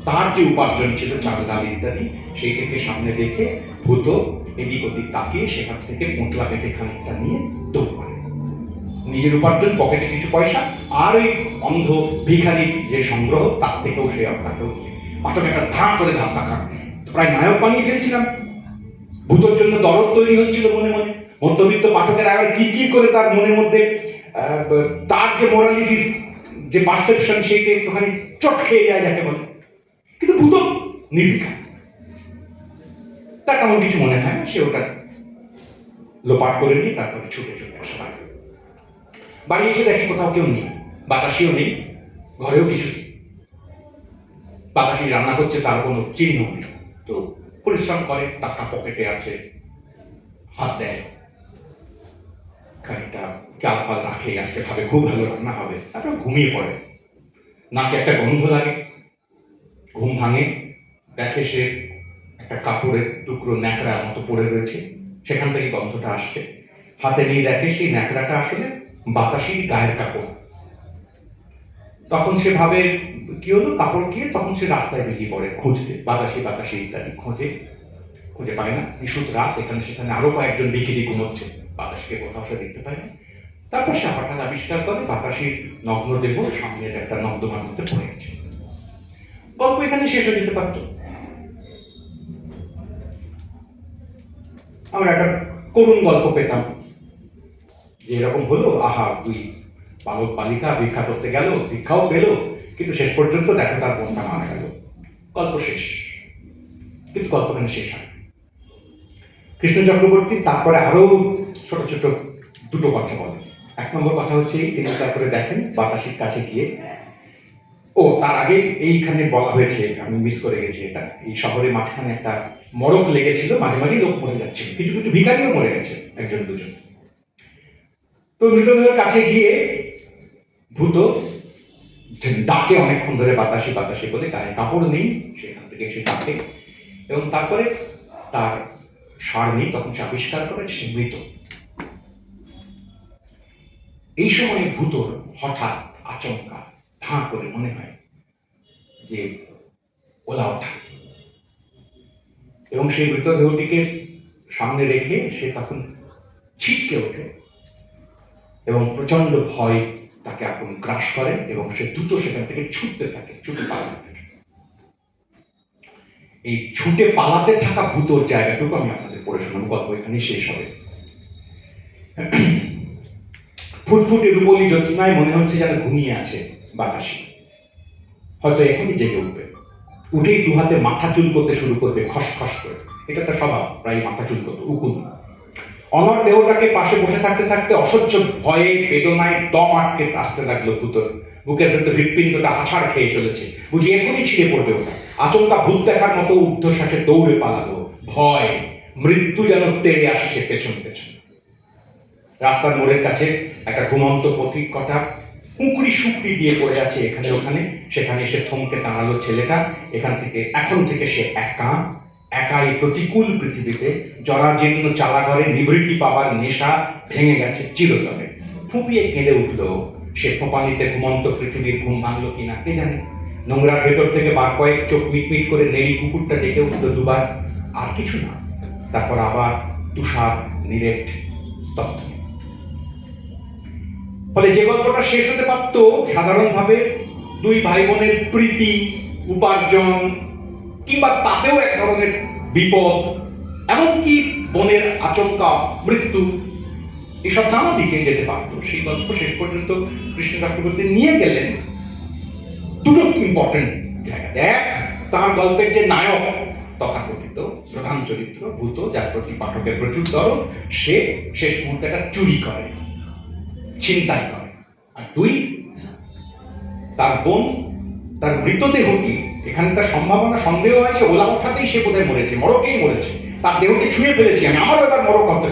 তার যে উপার্জন ছিল চাল ডাল ইত্যাদি, সেইটাকে সামনে দেখে ভূত এদিক ওদিক তাকিয়ে সেখান থেকে পোঁটলা পেতে খানিকটা নিয়ে দৌড় মারে। নিজের উপার্জন, পকেটে কিছু পয়সা, আর ওই অন্ধ ভিখারির যে সংগ্রহ তার থেকেও সে আপনাকেও পাঠক একটা ধাঁ করে ধাক্কা খান। প্রায় নায়ক বানিয়ে ফেলছিলাম, ভূতর জন্য দরদ তৈরি হচ্ছিল মনে মনে। মধ্যবিত্ত পাঠকের আগে কি কি করে তার মনের মধ্যে তার যে মোরালিটি, যে পারসেপশন, সেটা একটুখানি চট খেয়ে যায় যাকে বলে। কিন্তু ভূত নির্বিকার, তার তেমন কিছু মনে হয় না, সে ওটা লোপাট করে নিয়ে তারপরে ছুটে চলে আসে বাড়ি। বাড়ি এসে দেখে কোথাও কেউ নেই, বাতাসিও নেই, ঘরেও কিছু নেই। বাতাসি রান্না করছে, তার কোনো চিহ্ন নেই। তো পরিশ্রম করে, টাকা পকেটে আছে, হাত দেয়, খানিকটা চাল ফাল রাখে, আজকে ভাবে খুব ভালো রান্না হবে, তারপর ঘুমিয়ে পড়ে। নাকে একটা গন্ধ লাগে, ঘুম ভাঙে, দেখে সে একটা কাপড়ের টুকরো ন্যাকড়া মতো পড়ে রয়েছে, সেখান থেকে গন্ধটা আসছে। হাতে নিয়ে দেখে সেই ন্যাকড়াটা আসলে বাতাসির গায়ের কাপড়। তখন সে ভাবে কি হলো, কাপড় কি, তখন সে রাস্তায় বেরিয়ে পড়ে খুঁজতে, বাতাসি বাতাসি ইত্যাদি খুঁজে পায় না। নিশুত রাত, এখানে সেখানে আরো কয়েকজন ভিখিরি ঘুমোচ্ছে, বাতাসিকে কোথাও সে দেখতে পায় না। তারপর সে হঠাৎ আবিষ্কার করে বাতাসির নগ্ন দেহ সামনের একটা নর্দমার মধ্যে পড়ে গেছে। গল্প এখানে শেষ হয়ে যেতে পারত। আমরা একটা করুণ গল্প পেতাম যে এরকম হলো, আহা দুই বালক বালিকা ভিক্ষা করতে গেল, ভিক্ষাও পেল, কিন্তু শেষ পর্যন্ত দেখে তার বোনটা মারা গেল, গল্প শেষ। কিন্তু গল্পখানে শেষ হয় কৃষ্ণ চক্রবর্তী তারপরে আরো ছোট ছোট দুটো কথা বলেন। এক নম্বর কথা হচ্ছে, তিনি তারপরে দেখেন বাতাসির কাছে গিয়ে, ও তার আগে এইখানে বলা হয়েছে, আমি মিস করে গেছি এটা, এই শহরের মাঝখানে একটা মড়ক লেগেছিল, মাঝে মাঝেই লোক মরে যাচ্ছিল, কিছু কিছু ভিখারিও মরে গেছে, একজন দুজন। তো মৃতদেহের কাছে গিয়ে ভূত ডাকে অনেকক্ষণ ধরে, বাতাসি বাতাসি বলে, গায়ে কাপড় নেই, সেখান থেকে সে ডাকে, এবং তারপরে তার সার নেই, তখন সে আবিষ্কার করে সে মৃত। এই সময় ভূতর হঠাৎ আচমকা ধাঁ করে মনে হয় যে ওলা ওঠা, এবং সেই মৃতদেহটিকে সামনে রেখে সে তখন ছিটকে ওঠে এবং প্রচন্ড ভয় তাকে এখন গ্রাস করে, এবং সে দ্রুত সেখান থেকে ছুটতে থাকে, ছুটে পালাতে থাকে। এই ছুটে পালাতে থাকা ভূতর জায়গাটুকু আমি আপনাদের পড়ে শোনাবো, গল্প এখানেই শেষ হবে। ফুটফুটে রূপলি জ্যোৎস্নায় মনে হচ্ছে যেন ঘুমিয়ে আছে বাতাসি, হয়তো এখনই জেগে উঠবে, উঠেই দু হাতে মাথা চুল করতে শুরু করবে খসখস করে, এটা তার স্বভাব, প্রায় মাথা চুল করতো, উকুন। অনর দেহটাকে পাশে বসে থাকতে থাকতে অসহ্য ভয়ে বেদনায় দম আটকে আসতে লাগলো ভূতর, বুকের ভেতর হৃৎপিণ্ডটা আছাড় খেয়ে চলেছে, বুঝি এখনই ছিঁড়ে পড়বে ওটা। আচমকা ভূত দেখার মতো ঊর্ধ্বশ্বাসে দৌড়ে পালালো, ভয়, মৃত্যু যেন তেড়ে আসছে পেছন পেছন। রাস্তার মোড়ের কাছে একটা ঘুমন্ত পথিক কটা কুঁকড়ি শুকড়ি দিয়ে পড়ে আছে এখানে ওখানে, সেখানে এসে থমকে দাঁড়ালো ছেলেটা। এখন থেকে সে একাই প্রতিকূল পৃথিবীতে, জরাজীর্ণ চালাঘরে নিভৃতি পাবার নেশা ভেঙে গেছে চিরতরে। ফুঁপিয়ে কেঁদে উঠল সে, ফোঁপানিতে ঘুমন্ত পৃথিবীর ঘুম ভাঙলো কিনা কে জানে। নোংরার ভেতর থেকে বার কয়েক চোখ মিটমিট করে নেড়ি কুকুরটা ডেকে উঠল দুবার, আর কিছু না। তারপর আবার তুষার নিরেট স্তব্ধ। ফলে যে গল্পটা শেষ হতে পারত সাধারণভাবে দুই ভাই বোনের প্রীতি, উপার্জন, কিংবা তাতেও এক ধরনের বিপদ, এমনকি বোনের আচমকা মৃত্যু, এসব নানা দিকে যেতে পারত। সেই গল্প শেষ পর্যন্ত কৃষ্ণ চক্রবর্তী নিয়ে গেলেন দুটো ইম্পর্টেন্ট জায়গা। এক, তার গল্পের যে নায়ক তথাকথিত প্রধান চরিত্র ভূত, যার প্রতি পাঠকের প্রচুর দরদ, সে শেষ মুহূর্তে একটা চুরি করে, ছিনতাই করে। আর দুই, তার বোন, তার মৃতদেহটি, এখানে তার সম্ভাবনা সন্দেহ হয় যে ওলা ওঠাতেই সে বোধহয় মরেছে, মরকেই মরেছে, তার দেহকে ছুঁয়ে ফেলেছি আমি, আমারও এবার মরক হতে,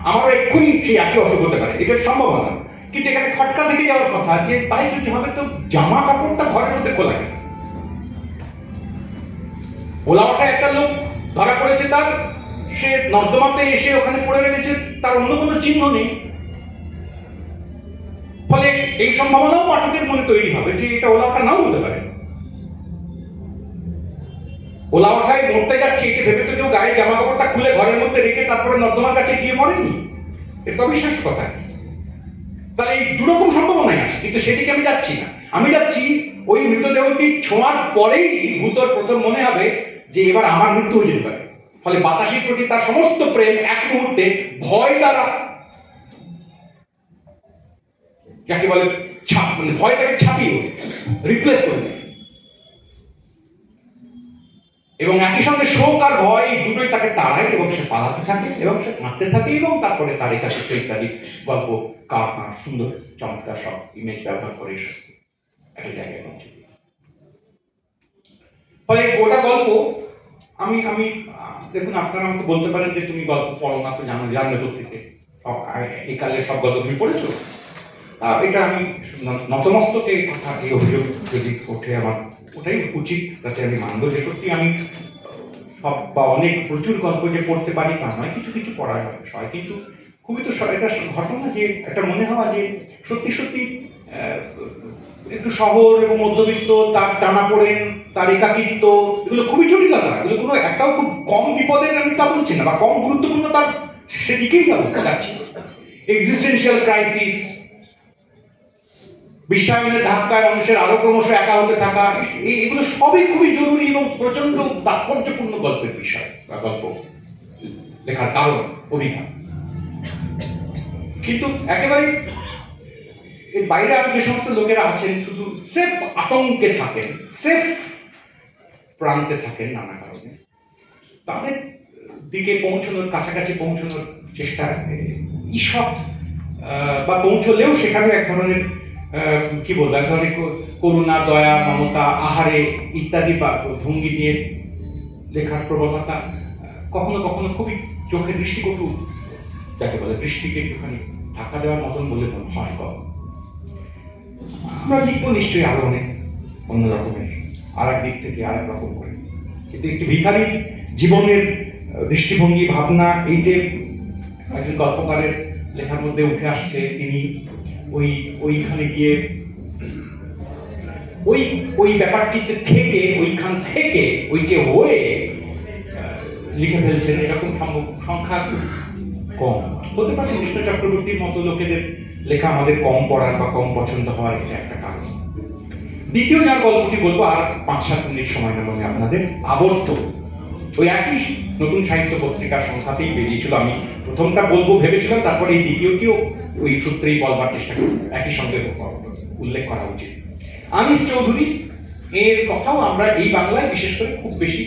আমারও এক্ষুনি সেই একই অসুখ হতে পারে, এটার সম্ভাবনা। কিন্তু এখানে খটকা থেকে যাওয়ার কথা যে তাই যদি হবে তো জামা কাপড়টা ঘরের মধ্যে খোলা গেল। ওলা ওঠা একটা লোক ধরা পড়েছে, তার সে নর্দমাতে এসে ওখানে পড়ে রেখেছে, তার অন্য কোনো চিহ্ন নেই। ফলে এই সম্ভাবনাও পাঠকের মনে তৈরি হবে যে এটা ওলা ওঠা নাও হতে পারে। ওলা ওঠায় মরতে যাচ্ছে এটা ভেবে তো কেউ গায়ে জামা কাপড়টা খুলে ঘরের মধ্যে রেখে তারপরে নর্দমার কাছে গিয়ে মরেনি। এটা তো অবিশ্বাস্য কথা। তাহলে এই দুরকম সম্ভাবনাই আছে, কিন্তু সেদিকে আমি যাচ্ছি না। আমি যাচ্ছি ওই মৃতদেহটি ছোঁয়ার পরেই ভূতর প্রথম মনে হবে যে এবার আমার মৃত্যু হয়ে যেতে পারে। ফলে বাতাসের প্রতি তার সমস্ত প্রেম এক মুহূর্তে ভয় দ্বারা, যাকে বলে মানে ভয়টাকে ছাপিয়ে রিপ্লেস করে দেয়। এবং একই সঙ্গে শোক আর ভয় দুটোই তাকে তাড়ায় এবং সে পালাতে থাকে এবং সে কাঁদতে থাকে এবং তারপরে তার একাকিত্ব ইত্যাদি গল্প কারখানা সুন্দর চমৎকার সব ইমেজ ব্যবহার করে একটা জায়গায় পৌঁছে দিয়েছে। ফলে গোটা গল্প আমি আমি দেখুন, আপনারা আমাকে বলতে পারেন যে তুমি গল্প পড়ো না, তো জানলে তোর থেকে এই কালের সব গল্প তুমি পড়েছো। এটা আমি নতমস্তকে কথা, এই অভিযোগ যদি ওঠে আমার ওটাই উচিত, যাতে আমি মানব যে সত্যি আমি সব বা অনেক প্রচুর গল্প যে পড়তে পারি তা নয়, কিছু কিছু পড়ার হয়। কিন্তু খুবই তো এটা ঘটনা যে একটা মনে হওয়া যে সত্যি সত্যি একটু শহর এবং মধ্যবিত্ত, তার টানাপোড়েন, তার একাকিত্ব, এগুলো খুবই জটিলতা। এগুলো কোনো একটাও খুব কম বিপদের আমি তা বলছি না, বা কম গুরুত্বপূর্ণ তার সেদিকেই যাচ্ছি। এক্সিস্টেন্সিয়াল ক্রাইসিস, বিশ্বায়নের ধাক্কায় মানুষের আরো ক্রমশ একা হতে থাকা, এগুলো সবই খুবই জরুরি এবং প্রচন্ড তাৎপর্যপূর্ণ গল্পের বিষয় বা গল্প লেখার কারণ, অভিজ্ঞতা। কিন্তু একেবারে এর বাইরে আর যে সমস্ত লোকেরা আছেন শুধু স্রেফ আতঙ্কে থাকেন, স্রেফ প্রান্তে থাকেন নানা কারণে, তাদের দিকে পৌঁছানোর, কাছাকাছি পৌঁছানোর চেষ্টা ঈষৎ বা পৌঁছলেও সেখানে এক ধরনের কি বলবো, এক ধরনের করুণা, দয়া, মমতা, আহারে ইত্যাদি বা ভঙ্গি দিয়ে লেখার প্রবণতা কখনো কখনো খুবই চোখে দৃষ্টিকটু, যাকে বলে দৃষ্টিকে একটুখানি ধাক্কা দেওয়ার মতন বলে মনে হয়। আমরা লিখবো নিশ্চয়ই আরো অনেক অন্য রকমের, আর এক দিক থেকে আর এক রকম করে, কিন্তু একটি ভিখারির জীবনের দৃষ্টিভঙ্গি, ভাবনা, এইটে একজন গল্পকারের লেখার মধ্যে উঠে আসছে। তিনি ওইখানে গিয়ে ওই ব্যাপারটিতে থেকে, ওইখান থেকে ওইটে হয়ে লিখে ফেলছেন। এরকম সংখ্যা কম হতে পারে। কৃষ্ণ চক্রবর্তীর মতো লোকেদের লেখা আমাদের কম পড়ার বা কম পছন্দ হওয়ার এটা একটা কারণ। দ্বিতীয় যার গল্পটি বলবো, আর 5-7 মিনিট সময় নেব আপনাদের, আবর্ত। ওই একই নতুন সাহিত্য পত্রিকার সংখ্যাতেই বেরিয়েছিল। আমি প্রথমটা বলবো ভেবেছিলাম, তারপরে এই দ্বিতীয়টিও ওই সূত্রেই বলবার চেষ্টা করি, একই সঙ্গে উল্লেখ করা উচিত। আনিস চৌধুরী এর কথাও আমরা এই বাংলায় বিশেষ করে খুব বেশি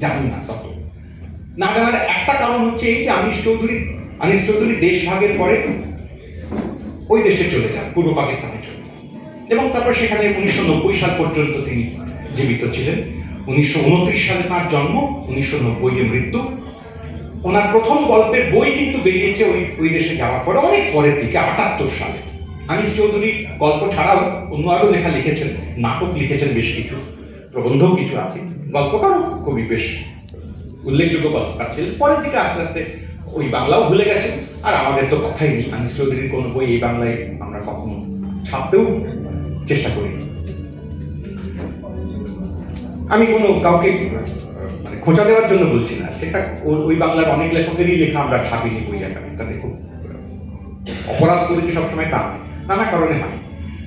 জানি না। তত না জানার একটা কারণ হচ্ছে এই যে আনিস চৌধুরী দেশভাগের পরে ওই দেশে চলে যান, পূর্ব পাকিস্তানে চলে যান, এবং তারপর সেখানে 1990 সাল পর্যন্ত তিনি জীবিত ছিলেন। 1929 সালে তাঁর জন্ম, 1990 মৃত্যু। ওনার প্রথম গল্পের বই কিন্তু বেরিয়েছে ওই দেশে যাওয়ার পরে, অনেক পরের দিকে, 78 সালে। আনিস চৌধুরী গল্প ছাড়াও অন্য আরো লেখা লিখেছেন, নাটক লিখেছেন বেশ কিছু, প্রবন্ধও কিছু আছে। গল্পকারও খুবই বেশ উল্লেখযোগ্য গল্পকার ছিলেন। পরের দিকে আস্তে আস্তে ওই বাংলাও ভুলে গেছেন, আর আমাদের তো কথাই নেই। আনিস চৌধুরীর কোনো বই এই বাংলায় আমরা কখনো ছাপতেও চেষ্টা করি। আমি কোনো কাউকে মানে খোঁচা দেওয়ার জন্য বলছি না, সেটা ওই বাংলার অনেক লেখকেরই লেখা আমরা ছাপিনি বই আকারে, তাদের খুব অপরাধ করেছি সবসময় তা নয়, নানা কারণে হয়।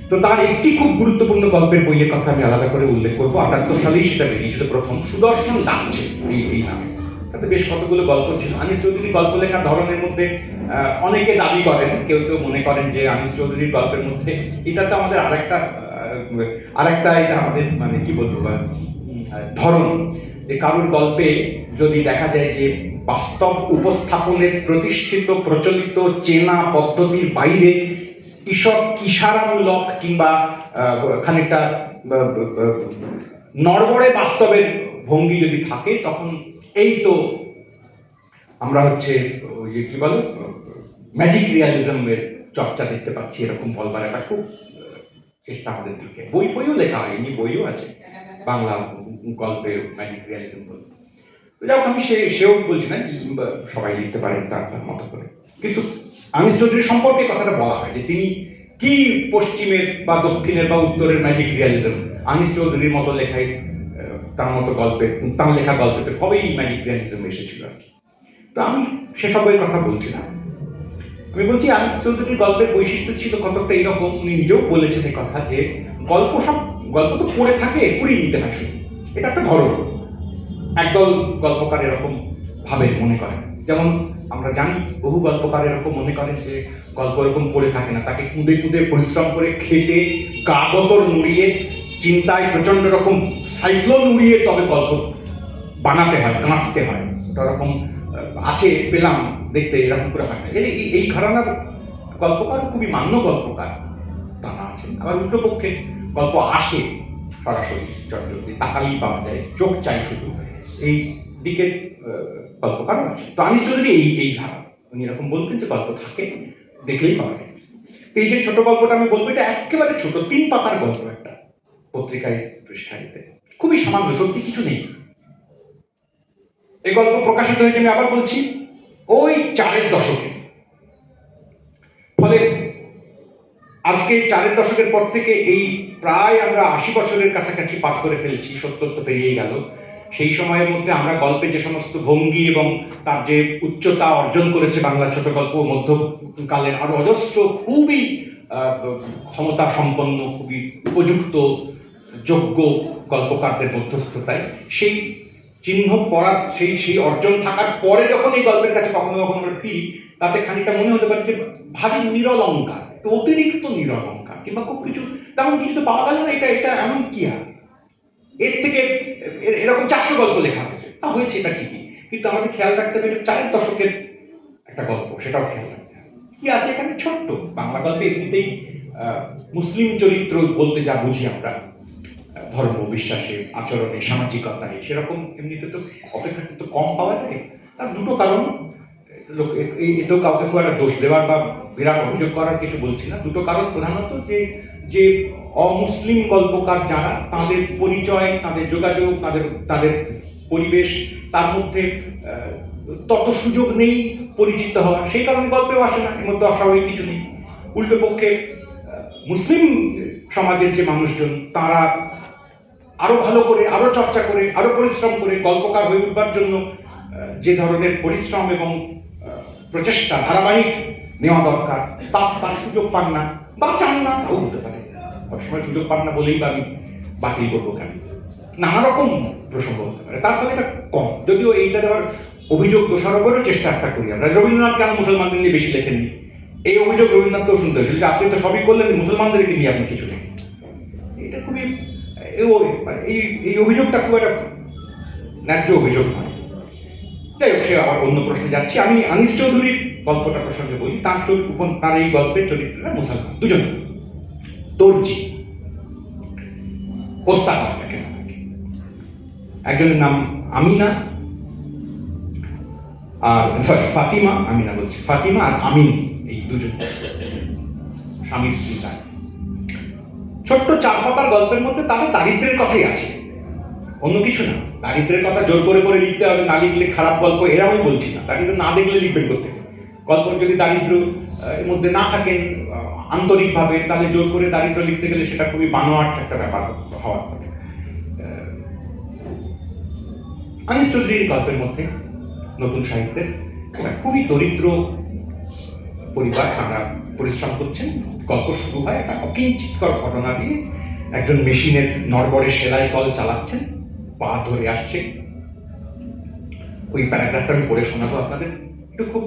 তো তার একটি খুব গুরুত্বপূর্ণ গল্পের বইয়ের কথা আমি আলাদা করে উল্লেখ করবো। 78 সালেই সেটা বেরিয়েছিল প্রথম, সুদর্শন লাগছে এই নামে। তাতে বেশ কতগুলো গল্প ছিল। আনিস চৌধুরী গল্প লেখার ধরনের মধ্যে অনেকে দাবি করেন, কেউ কেউ মনে করেন যে আনিস চৌধুরীর গল্পের মধ্যে এটা তো আমাদের আরেকটা এটা আমাদের মানে কি বলবো ধরন, যে কারোর গল্পে যদি দেখা যায় যে বাস্তব উপস্থাপনের প্রতিষ্ঠিত প্রচলিত চেনা পদ্ধতির বাইরে ঈষৎ ইশারামূলক কিংবা খানিকটা নড়বড়ে বাস্তবের ভঙ্গি যদি থাকে, তখন এই তো আমরা হচ্ছে কি বলে ম্যাজিক রিয়ালিজমের চর্চা দেখতে পাচ্ছি, এরকম বলবার একটা খুব চেষ্টা আমাদের থাকে। বইও লেখা হয়, এমনি বইও আছে বাংলা গল্পে ম্যাজিক রিয়ালিজম বলে। তো যাই হোক, আমি সেও বলছি না, সবাই লিখতে পারেন তার তার মতো করে, কিন্তু আনিস চৌধুরী সম্পর্কে কথাটা বলা হয় যে তিনি কি পশ্চিমের বা দক্ষিণের বা উত্তরের ম্যাজিক রিয়ালিজম, আনিস চৌধুরীর মতো লেখায় তার মতো গল্পে, তার লেখা গল্পেতে কবেই ম্যাজিক রিয়ালিজম এসেছিল আর কি। তো আমি সেসবের কথা বলছি না, আমি বলছি আনিস চৌধুরীর গল্পের বৈশিষ্ট্য ছিল কতটা এরকম, উনি নিজেও বলেছেন এই কথা যে গল্প তো পড়ে থাকে, পড়েই নিতে হয় শুধু, এটা একটা ধরন। একদল গল্পকার এরকম ভাবে মনে করেন, যেমন আমরা জানি বহু গল্পকার এরকম মনে করেন যে গল্প এরকম পড়ে থাকে না, তাকে কুঁদে কুঁদে পরিশ্রম করে খেটে গা গতর মুড়িয়ে চিন্তায় প্রচন্ড রকম সাইক্লোন উড়িয়ে তবে গল্প বানাতে হয়, গাঁথতে হয়। ওরকম আছে, পেলাম দেখতে, এরকম করে হয় না। এই ঘরানার গল্পকার খুবই মান্য গল্পকার তারা আছেন। আবার উল্টো পক্ষে গল্প আসে সরাসরি চটজলদি, তাকালেই পাওয়া যায়, চোখ চাই শুধু, এই দিকের গল্পকারও আছে। তো আনিস চৌধুরী এই ধারা, উনি এরকম বলতেন যে গল্প থাকে, দেখলেই পাওয়া যায়। এই যে ছোট গল্পটা আমি বলবো, এটা একেবারে ছোট, 3 পাতার গল্প, একটা পত্রিকায় পৃষ্ঠারিতে, খুবই সামান্য, সত্যি কিছু নেই। এই গল্প প্রকাশিত হয়েছে, আমি আবার বলছি, ওই 4-এর দশকে। ফলে আজকে 4-এর দশকের পর থেকে এই প্রায় আমরা 80 বছরের কাছাকাছি পার করে ফেলছি, 70 তো পেরিয়ে গেল। সেই সময়ের মধ্যে আমরা গল্পে যে সমস্ত ভঙ্গি এবং তার যে উচ্চতা অর্জন করেছে বাংলা ছোট গল্প, মধ্যকালের আরো অজস্র খুবই ক্ষমতা সম্পন্ন, খুবই উপযুক্ত যোগ্য গল্পকারদের মধ্যস্থতায়, সেই চিহ্ন পড়ার সেই অর্জন থাকার পরে যখন এই গল্পের কাছে কখনো কখনো আমরা ফিরি, তাতে খানিকটা মনে হতে পারে যে ভারী নিরলঙ্কার, অতিরিক্ত নিরলঙ্কার, কিংবা খুব কিছু তেমন কিছু তো পাওয়া গেল না, এটা এমন কি আর, এর থেকে এরকম 400 গল্প লেখা হয়েছে, তা হয়েছে, এটা ঠিকই, কিন্তু আমাদের খেয়াল রাখতে হবে 4-এর দশকের একটা গল্প, সেটাও খেয়াল রাখতে হবে। কি আছে এখানে? ছোট্ট বাংলা গল্পে এমনিতেই মুসলিম চরিত্র বলতে যা বুঝি আমরা, ধর্ম বিশ্বাসে, আচরণে, সামাজিকতায়, সেরকম এমনিতে তো অপেক্ষাকৃত কম পাওয়া যায়। তার দুটো কারণ, এতেও কাউকে খুব একটা দোষ দেওয়ার বা বিরাট অভিযোগ করার কিছু বলছি না। দুটো কারণ প্রধানত, যে অমুসলিম গল্পকার যারা, তাদের পরিচয়, তাদের যোগাযোগ, তাদের পরিবেশ, তার মধ্যে তত সুযোগ নেই পরিচিত হওয়ার, সেই কারণে গল্পেও আসে না, এর মধ্যে অস্বাভাবিক কিছু নেই। উল্টো পক্ষে মুসলিম সমাজের যে মানুষজন, তারা আরো ভালো করে, আরো চর্চা করে, আরো পরিশ্রম করে গল্পকার হয়ে উঠবার জন্য যে ধরনের পরিশ্রম এবং প্রচেষ্টা ধারাবাহিক নেওয়া দরকার, তার সুযোগ পান না বা চান না, তাও হতে পারে। সবসময় সুযোগ পান না বলেই বা আমি বাতিল করবো কেন, নানা রকম প্রসঙ্গ হতে পারে, তার ফলে এটা কম। যদিও এইটা দেওয়ার অভিযোগ দোষারোপেরও চেষ্টা একটা করি আমরা, রবীন্দ্রনাথ কেন মুসলমানদের নিয়ে বেশি লেখেননি, এই অভিযোগ রবীন্দ্রনাথকেও শুনতে হয়েছিল যে আপনি তো সবই করলেন, মুসলমানদেরকে নিয়ে আপনি কিছু নেই। এটা খুবই এই অভিযোগটা খুব একটা ন্যায্য অভিযোগ নয়। যাই হোক, সে আবার অন্য প্রশ্নে যাচ্ছি। আমি আনিস চৌধুরীর গল্পটা প্রসঙ্গে বলি। তার এই গল্পের চরিত্ররা মুসলমান, দুজন, দর্জি, ওস্তাদ, একজনের নাম আমিনা, আর ফাতিমা, আমিনা বলছি, ফাতিমা আর আমিন, এই দুজন স্বামী স্ত্রী। তার ছোট্ট 4 পাতার গল্পের মধ্যে তাদের দারিদ্রের কথাই আছে, অন্য কিছু না। দারিদ্রের কথা জোর করে করে লিখতে হবে, না লিখলে খারাপ গল্প, এরা আমি বলছি না। দারিদ্র না দেখলে লিখবেন করতে, গল্প যদি দারিদ্র এর মধ্যে না থাকেন আন্তরিকভাবে, তাহলে জোর করে দারিদ্র লিখতে গেলে সেটা খুবই বানোয়াট একটা ব্যাপার হওয়ার কথা। আনিস চৌধুরীর গল্পের মধ্যে নতুন সাহিত্যের খুবই দরিদ্র পরিবার, তারা পরিশ্রম করছেন। গল্প শুরু হয় একটা অকিঞ্চিতকর ঘটনা দিয়ে, একজন মেশিনের নড়বড়ে সেলাই কল চালাচ্ছেন, পা ধরে আসছে। ওই প্যারাগ্রাফটা আমি পড়ে শোনাবো আপনাদের, একটু খুব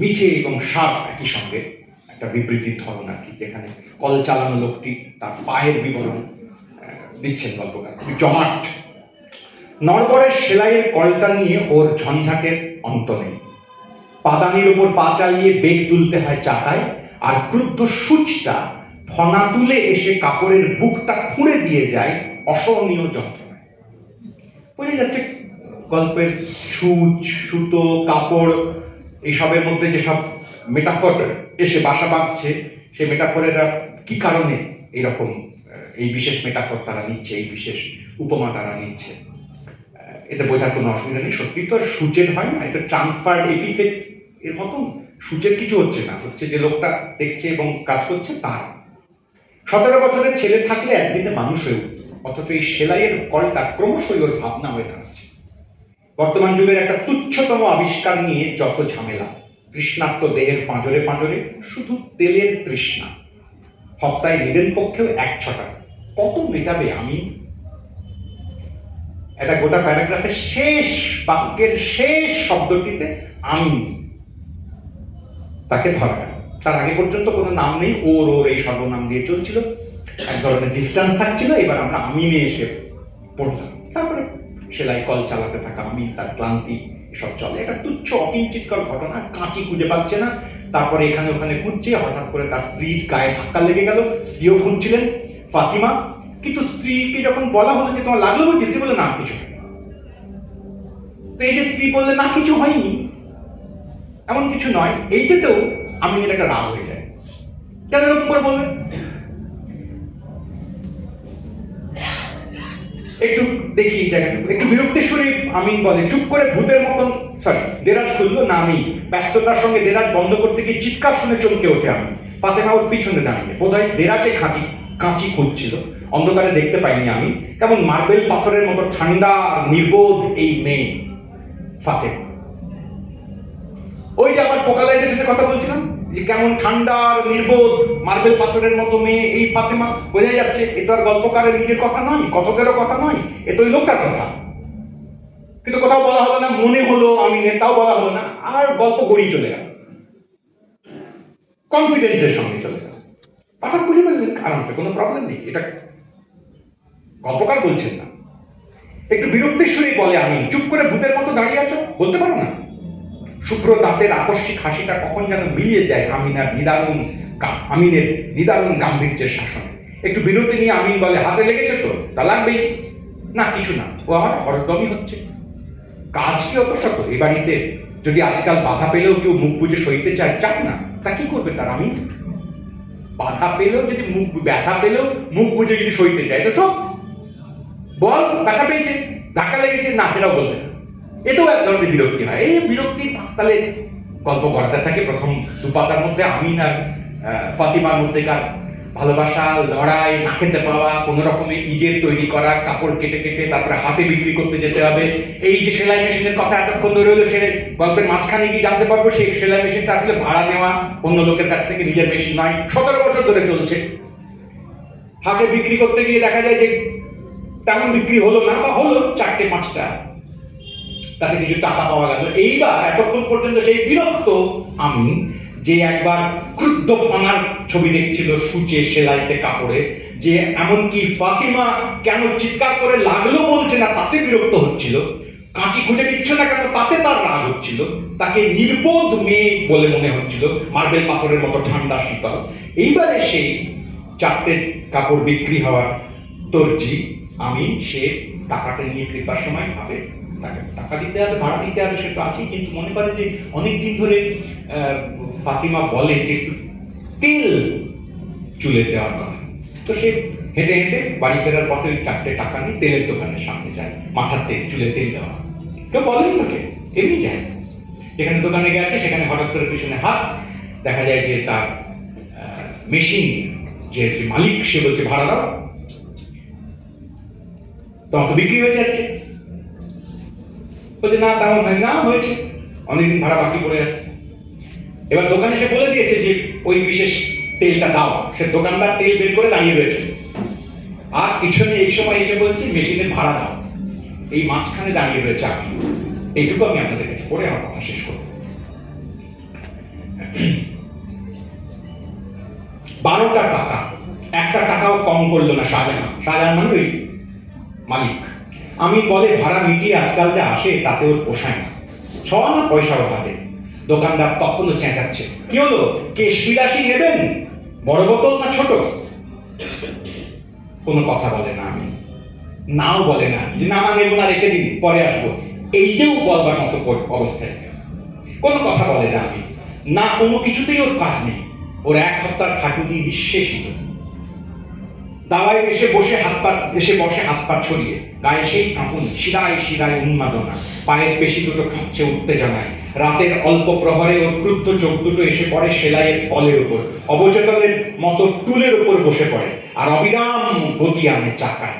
মিঠে এবং সাপ একই সঙ্গে, একটা বিবৃতির ধরন আর কি, যেখানে কল চালানো লোকটি তার পায়ের বিবরণ দিচ্ছেন গল্পকার, খুবই জমাট। নড়বড়ের সেলাইয়ের কলটা নিয়ে ওর ঝঞ্ঝাটের অন্ত নেই। পাদানির উপর পা চালিয়ে বেগ তুলতে হয় চাকায়, আর ক্রুদ্ধ সূচটা ফনা তুলে এসে কাপড়ের বুকটা খুঁড়ে দিয়ে যায় অসহনীয় যন্ত্রণায়। বোঝা যাচ্ছে গল্পের সূচ, সুতো, কাপড় এইসবের মধ্যে যেসব মেটাফর এসে বাসা বাঁধছে, সেই মেটাফরেরা কি কারণে এইরকম এই বিশেষ মেটাফর তারা নিচ্ছে, এই বিশেষ উপমা তারা নিচ্ছে, এতে বোঝার কোনো অসুবিধা নেই। সত্যি তো আর সূচের হয় না, এটা ট্রান্সফার্ড এপিথেট এর মতন, সূচের কিছু হচ্ছে না, হচ্ছে যে লোকটা দেখছে এবং কাজ করছে তার। 17 বছরের ছেলে থাকলে একদিনে মানুষ হয়ে উঠবে, অথচ এই সেলাইয়ের কলটা ক্রমশই ওর ভাবনা হয়ে দাঁড়াচ্ছে। বর্তমান যুগের একটা তুচ্ছতম আবিষ্কার নিয়ে যত ঝামেলা, তৃষ্ণার্ত দেহের পাঁজরে পাঁজরে শুধু তেলের তৃষ্ণা। হপ্তায় নিদেন পক্ষেও 1 ছটা, কত মেটাবে আমি? একটা গোটা প্যারাগ্রাফের শেষ বাক্যের শেষ শব্দটিতে আমি, তাকে ধরা গেল। তার আগে পর্যন্ত কোনো নাম নেই, ওর এই সর্বনাম দিয়ে চলছিল, এক ধরনের ডিস্টেন্স থাকছিল। এবার আমরা আমিনে এসে পড়লাম, তারপরে সেলাই কল চালাতে থাকা আমি, তার ক্লান্তি, এসব চলে। একটা তুচ্ছ অকিঞ্চিতকর ঘটনা, কাঁচি খুঁজে পাচ্ছে না, তারপরে এখানে ওখানে খুঁজছে, হঠাৎ করে তার স্ত্রীর গায়ে ধাক্কা লেগে গেল। স্ত্রীও খুঁজছিলেন, ফাতিমা, কিন্তু স্ত্রীকে যখন বলা হলো যে তোমার লাগলো বুঝি, স্ত্রী বলে না কিছু। তো এই যে স্ত্রী বললে না কিছু হয়নি, এমন কিছু নয়, এইটাতেও আমিনের একটা রাগ হয়ে যায়। কেন এরকম করে বলবে? একটু দেখি এই জায়গাটুকু, একটু বিরক্তির সুরে আমিন বলে, চুপ করে ভূতের মতন, সরি, দেরাজ খুললো না নেই। ব্যস্ততার সঙ্গে দেরাজ বন্ধ করতে গিয়ে চিৎকার শুনে চমকে ওঠে আমি। ফাতেমা ওর পিছনে দাঁড়িয়ে, বোধহয় দেরাজে কাঁচি খুঁজছিল। অন্ধকারে দেখতে পাইনি আমি, কেমন মার্বেল পাথরের মতো ঠান্ডা আর নির্বোধ এই মেয়ে ফাতেমা। ওই যে আবার পোকালাইদের সাথে কথা বলছিলাম, যে কেমন ঠান্ডা আর নির্বোধ মার্বেল পাথরের মতো মেয়ে এই ফাতেমা। বোঝা যাচ্ছে এ তো আর গল্পকারের নিজের কথা নয়, কতকেরও কথা নয়, এ তো ওই লোকটার কথা। কিন্তু কোথাও বলা হলো না, মনে হলো আমিনের, তাও বলা হলো না, আর গল্প গড়িয়ে চলে গেল, কনফিডেন্সের সঙ্গে চলে গেল। পাঠক বুঝে ফেললেন আরামসে, কোনো প্রবলেম নেই, এটা গল্পকার বলছেন না। একটু বিরক্তির সুরেই বলে আমিন, চুপ করে ভূতের মতো দাঁড়িয়ে আছো, বলতে পারো না? শুভ্র দাঁতের আকস্মিক হাসিটা কখন যেন মিলিয়ে যায় আমিনের নিদারুণ গাম্ভীর্যের শাসনে। একটু বিরতি নিয়ে আমিন বলে, হাতে লেগেছে তো? তা লাগবেই না, কিছু না, ও আমার হরদমই হচ্ছে। কাজ কি অত শত এ বাড়িতে? যদি আজকাল বাধা পেলেও কেউ মুখ বুঝে সইতে চায়, চাক না, তা কি করবে তার? আমি বাধা পেলেও যদি ব্যথা পেলেও মুখ বুঝে যদি সইতে চায়, তো সব বল, ব্যথা পেয়েছে, ধাক্কা লেগেছে, না সেটাও বলবে না। এতেও এক ধরনের বিরক্তি হয়। এই বিরক্তির তাহলে গল্প গড়াতে থাকে। প্রথম 2 পাতার মধ্যে আমিন আর ফাতিমার মধ্যেকার ভালোবাসা, লড়াই, না খেতে পাওয়া, কোনো রকমের ইজের তৈরি করা, কাপড় কেটে কেটে তারপরে হাতে বিক্রি করতে যেতে হবে। এই যে সেলাই মেশিনের কথা এতক্ষণ ধরে হলো, সে গল্পের মাঝখানে গিয়ে জানতে পারবো সেই সেলাই মেশিনটা আসলে ভাড়া নেওয়া, অন্য লোকের কাছ থেকে, নিজের মেশিন নয়। 17 বছর ধরে চলছে। হাতে বিক্রি করতে গিয়ে দেখা যায় যে তেমন বিক্রি হলো না, বা হলো 4-5টা, তাতে কিছু টাকা পাওয়া গেল। এইবার এতক্ষণ পর্যন্ত সেই বিরক্ত আমি, যে একবার ক্রুদ্ধ ফনার ছবি দেখছিল সূচে, সেলাইতে, কাপড়ে, যে এমনকি ফাতিমা কেন চিৎকার করে লাগলো বলছে না তাতে বিরক্ত হচ্ছিল, কাঁচি খুঁজে দিচ্ছে না কেন তাতে তার রাগ হচ্ছিল, তাকে নির্বোধ মেয়ে বলে মনে হচ্ছিল, মার্বেল পাথরের মতো ঠান্ডা শীতল। এইবারে সেই 4টে কাপড় বিক্রি হওয়ার দর্জি আমি, সে টাকাটা নিয়ে ফিরবার সময় ভাবে তাকে টাকা দিতে হবে, ভাড়া দিতে হবে, সে তো আছেই, কিন্তু মনে করে যে অনেকদিন ধরে ফাতিমা বলে যে একটু তেল চুলে দেওয়ার কথা। তো সে হেঁটে হেঁটে বাড়ি ফেরার পথে ওই 4টে টাকা নিয়ে তেলের দোকানের সামনে যায়, মাথার তেল, চুলে তেল দেওয়া। কেউ বলেনি তোকে, এমনি যায়। যেখানে দোকানে গেছে সেখানে হঠাৎ করে পিছনে হাত, দেখা যায় যে তার মেশিন, যে মালিক, সে বলছে ভাড়া দাও। তোমার তো বিক্রি হয়েছে আজকে। বলছে না, তেমন হয় না, হয়েছে, অনেকদিন ভাড়া বাকি পড়ে আছে। এবার দোকানে সে বলে দিয়েছে যে ওই বিশেষ তেলটা দাও, সে দোকানদার তেল বের করে দাঁড়িয়ে রয়েছে, আর পিছনে এই সময় এসে বলছে মেশিনের ভাড়া দাও। এই মাঝখানে দাঁড়িয়ে রয়েছে আমি। এইটুকু আমি আপনাদের কাছে পড়ে আমার কথা শেষ করব। 12টা টাকা, একটা টাকাও কম করলো না শাহজাহান। শাহজাহান মানে ওই মালিক। আমি বলে ভাড়া মিটিয়ে আজকাল যা আসে তাতে ওর পোষায় না, ছ না পয়সা ওঠাতে। দোকানদার তখনও চেঁচাচ্ছে, কি হলো, কেশ বিলাসী নেবেন, বড় বোতল না ছোট? কোনো কথা বলে না। আমি নাও বলে না যে না নেবো না, রেখে দিন, পরে আসবো, এইটাও বলবার মতো অবস্থায়। কোনো কথা বলে না। আমি না, কোনো কিছুতেই ওর কাজ নেই। ওর এক সপ্তাহ খাটুনি নিঃশেষিত। দাওয়ায় এসে বসে হাত পা ছড়িয়ে, গায়ে সেই কাঁপুনি, শিরায় শিরায় উন্মাদনা, পায়ের পেশি দুটো কাঁপছে উত্তেজনায়। রাতের অল্প প্রহরে ওর ক্রুদ্ধ চোখ দুটো এসে পড়ে সেলাইয়ের কলের উপর, অবচেতনের মতো টুলের উপর বসে পড়ে, আর অবিরাম গতি আনে চাকায়।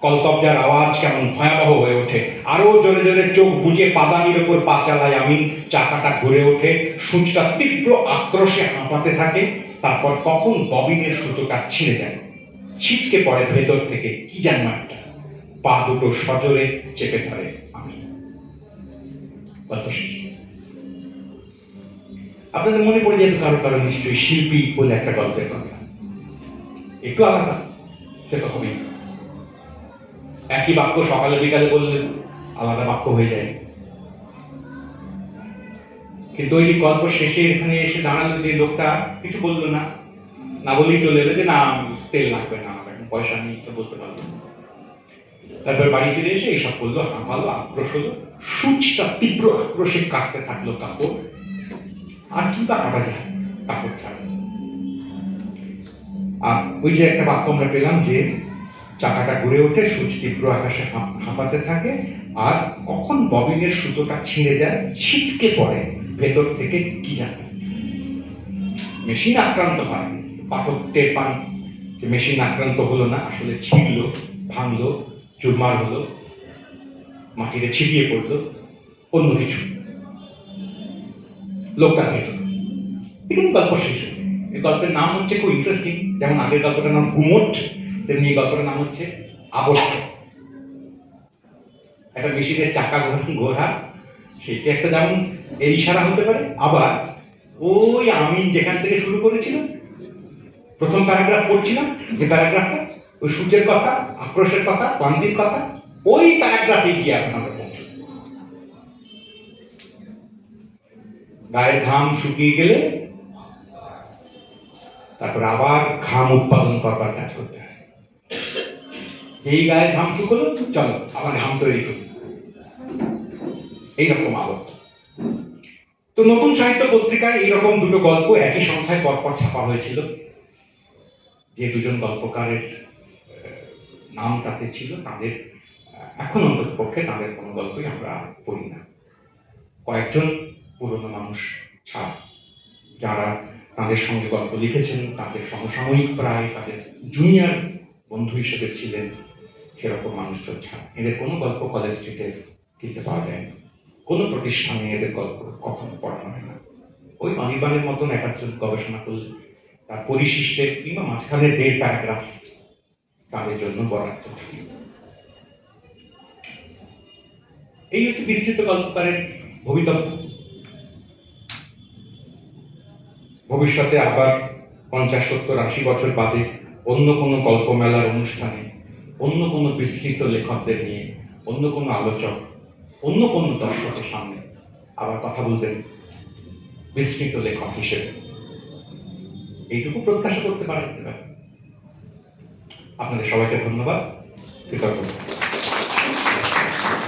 কলকবজার আওয়াজ কেমন ভয়াবহ হয়ে ওঠে। আরো জোরে জোরে চোখ বুজে পাদানির উপর পা চালায় আমি। চাকাটা ঘুরে ওঠে, সূচটা তীব্র আক্রোশে হাঁপাতে থাকে। তারপর কখন ববিনের সুতোটা ছিঁড়ে যায়, ছিটকে পড়ে ভেতর থেকে কি যেন একটা, পা দুটো সজোরে চেপে ধরে আমি। গল্প শেষ। আপনাদের মনে পড়ে যাবে কারো কারো নিশ্চয়ই শিল্পী বলে একটা গল্পের কথা। একটু আলাদা, সেটা হবেই। একই বাক্য সকালে বিকালে বললে আলাদা বাক্য হয়ে যায়। কিন্তু ওই যে গল্প শেষে এখানে এসে দাঁড়ালো যে লোকটা, কিছু বললো না, না বলেই চলে এলো যে না তেল লাগবে না, আমার এখন পয়সা নেই, তো বলতে পারলো। তারপর বাড়ি ফিরে এসে এইসব করলো, হাঁপালো, আক্রোশ হলো, সূচটা তীব্র আক্রোশে কাটতে থাকলো কাপড়। আর কি বা কাটা যায় কাপড় ছাড়া? আর ওই যে একটা বাক্য আমরা পেলাম যে চাকাটা ঘুরে ওঠে, সূচ তীব্র আকাশে হাঁপাতে থাকে, আর কখন ববিনের সুতোটা ছিঁড়ে যায়, ছিটকে পড়ে ভেতর থেকে কি জানে। মেশিন আক্রান্ত হয়, পাঠক টের পান যে মেশিন আক্রান্ত হলো না, আসলে ছিঁড়লো, ভাঙলো, চুরমার হলো, মাটিতে ছিটিয়ে পড়লো, অন্য কিছু লোকটার ভেতর। এখানে গল্প শেষ হলো। এই গল্পের নাম হচ্ছে খুব ইন্টারেস্টিং, যেমন আগের গল্পটার নাম গুমট, তেমনি এই গল্পটার নাম হচ্ছে আবর্ত। একটা মেশিনের চাকা ঘোরা, সেটা একটা যেমন এর ইশারা হতে পারে, আবার ওই আমি যেখান থেকে শুরু করেছিল প্রথম প্যারাগ্রাফ পড়ছিলাম, যে প্যারাগ্রাফটা ওই সূর্যের কথা, আক্রোশের কথা, ক্লান্তির কথা, ওই প্যারাগ্রাফে গিয়ে এখন আমরা পৌঁছব। গায়ের ঘাম শুকিয়ে গেলে তারপর আবার ঘাম উৎপাদন করবার কাজ করতে হয়। যেই গায়ের ঘাম শুকলো, চলো আবার ঘাম তৈরি করি, এইরকম আবদ্ধ। তো নতুন সাহিত্য পত্রিকায় এইরকম দুটো গল্প একই সংখ্যায় পরপর ছাপা হয়েছিল। যে দুজন গল্পকারের নাম তাতে ছিল, তাদের এখন অন্তত পক্ষে তাদের কোনো গল্পই আমরা পড়ি না। কয়েকজন পুরনো মানুষ ছাড়া, যারা তাদের সঙ্গে গল্প লিখেছেন, তাদের সমসাময়িক প্রায় তাদের জুনিয়র বন্ধু হিসেবে ছিলেন, সেরকম মানুষজন ছাড়া এদের কোনো গল্প কলেজ স্ট্রিটে কিনতে পাওয়া যায় না। কোনো প্রতিষ্ঠানে এদের গল্প কখনো পড়ানো হয় না। ওই অনির্বাণের মতন একজন গবেষণা করলে তার পরিশিষ্টের কিংবা মাঝখানের 1.5 প্যারাগ্রাফ তাদের জন্য বরাদ্দ থাকে। এই হচ্ছে বিস্তৃত গল্পকারের ভবিতব্য। ভবিষ্যতে আবার 50, 70, 80 বছর বাদে অন্য কোনো গল্প মেলার অনুষ্ঠানে অন্য কোনো বিস্তৃত লেখকদের নিয়ে অন্য কোনো আলোচক, অন্য কোনো দর্শকের সামনে আবার কথা বলতেন বিস্তৃত লেখক হিসেবে। এইটুকু প্রত্যাশা করতে পারেন। আপনাদের সবাইকে ধন্যবাদ, কৃতজ্ঞতা।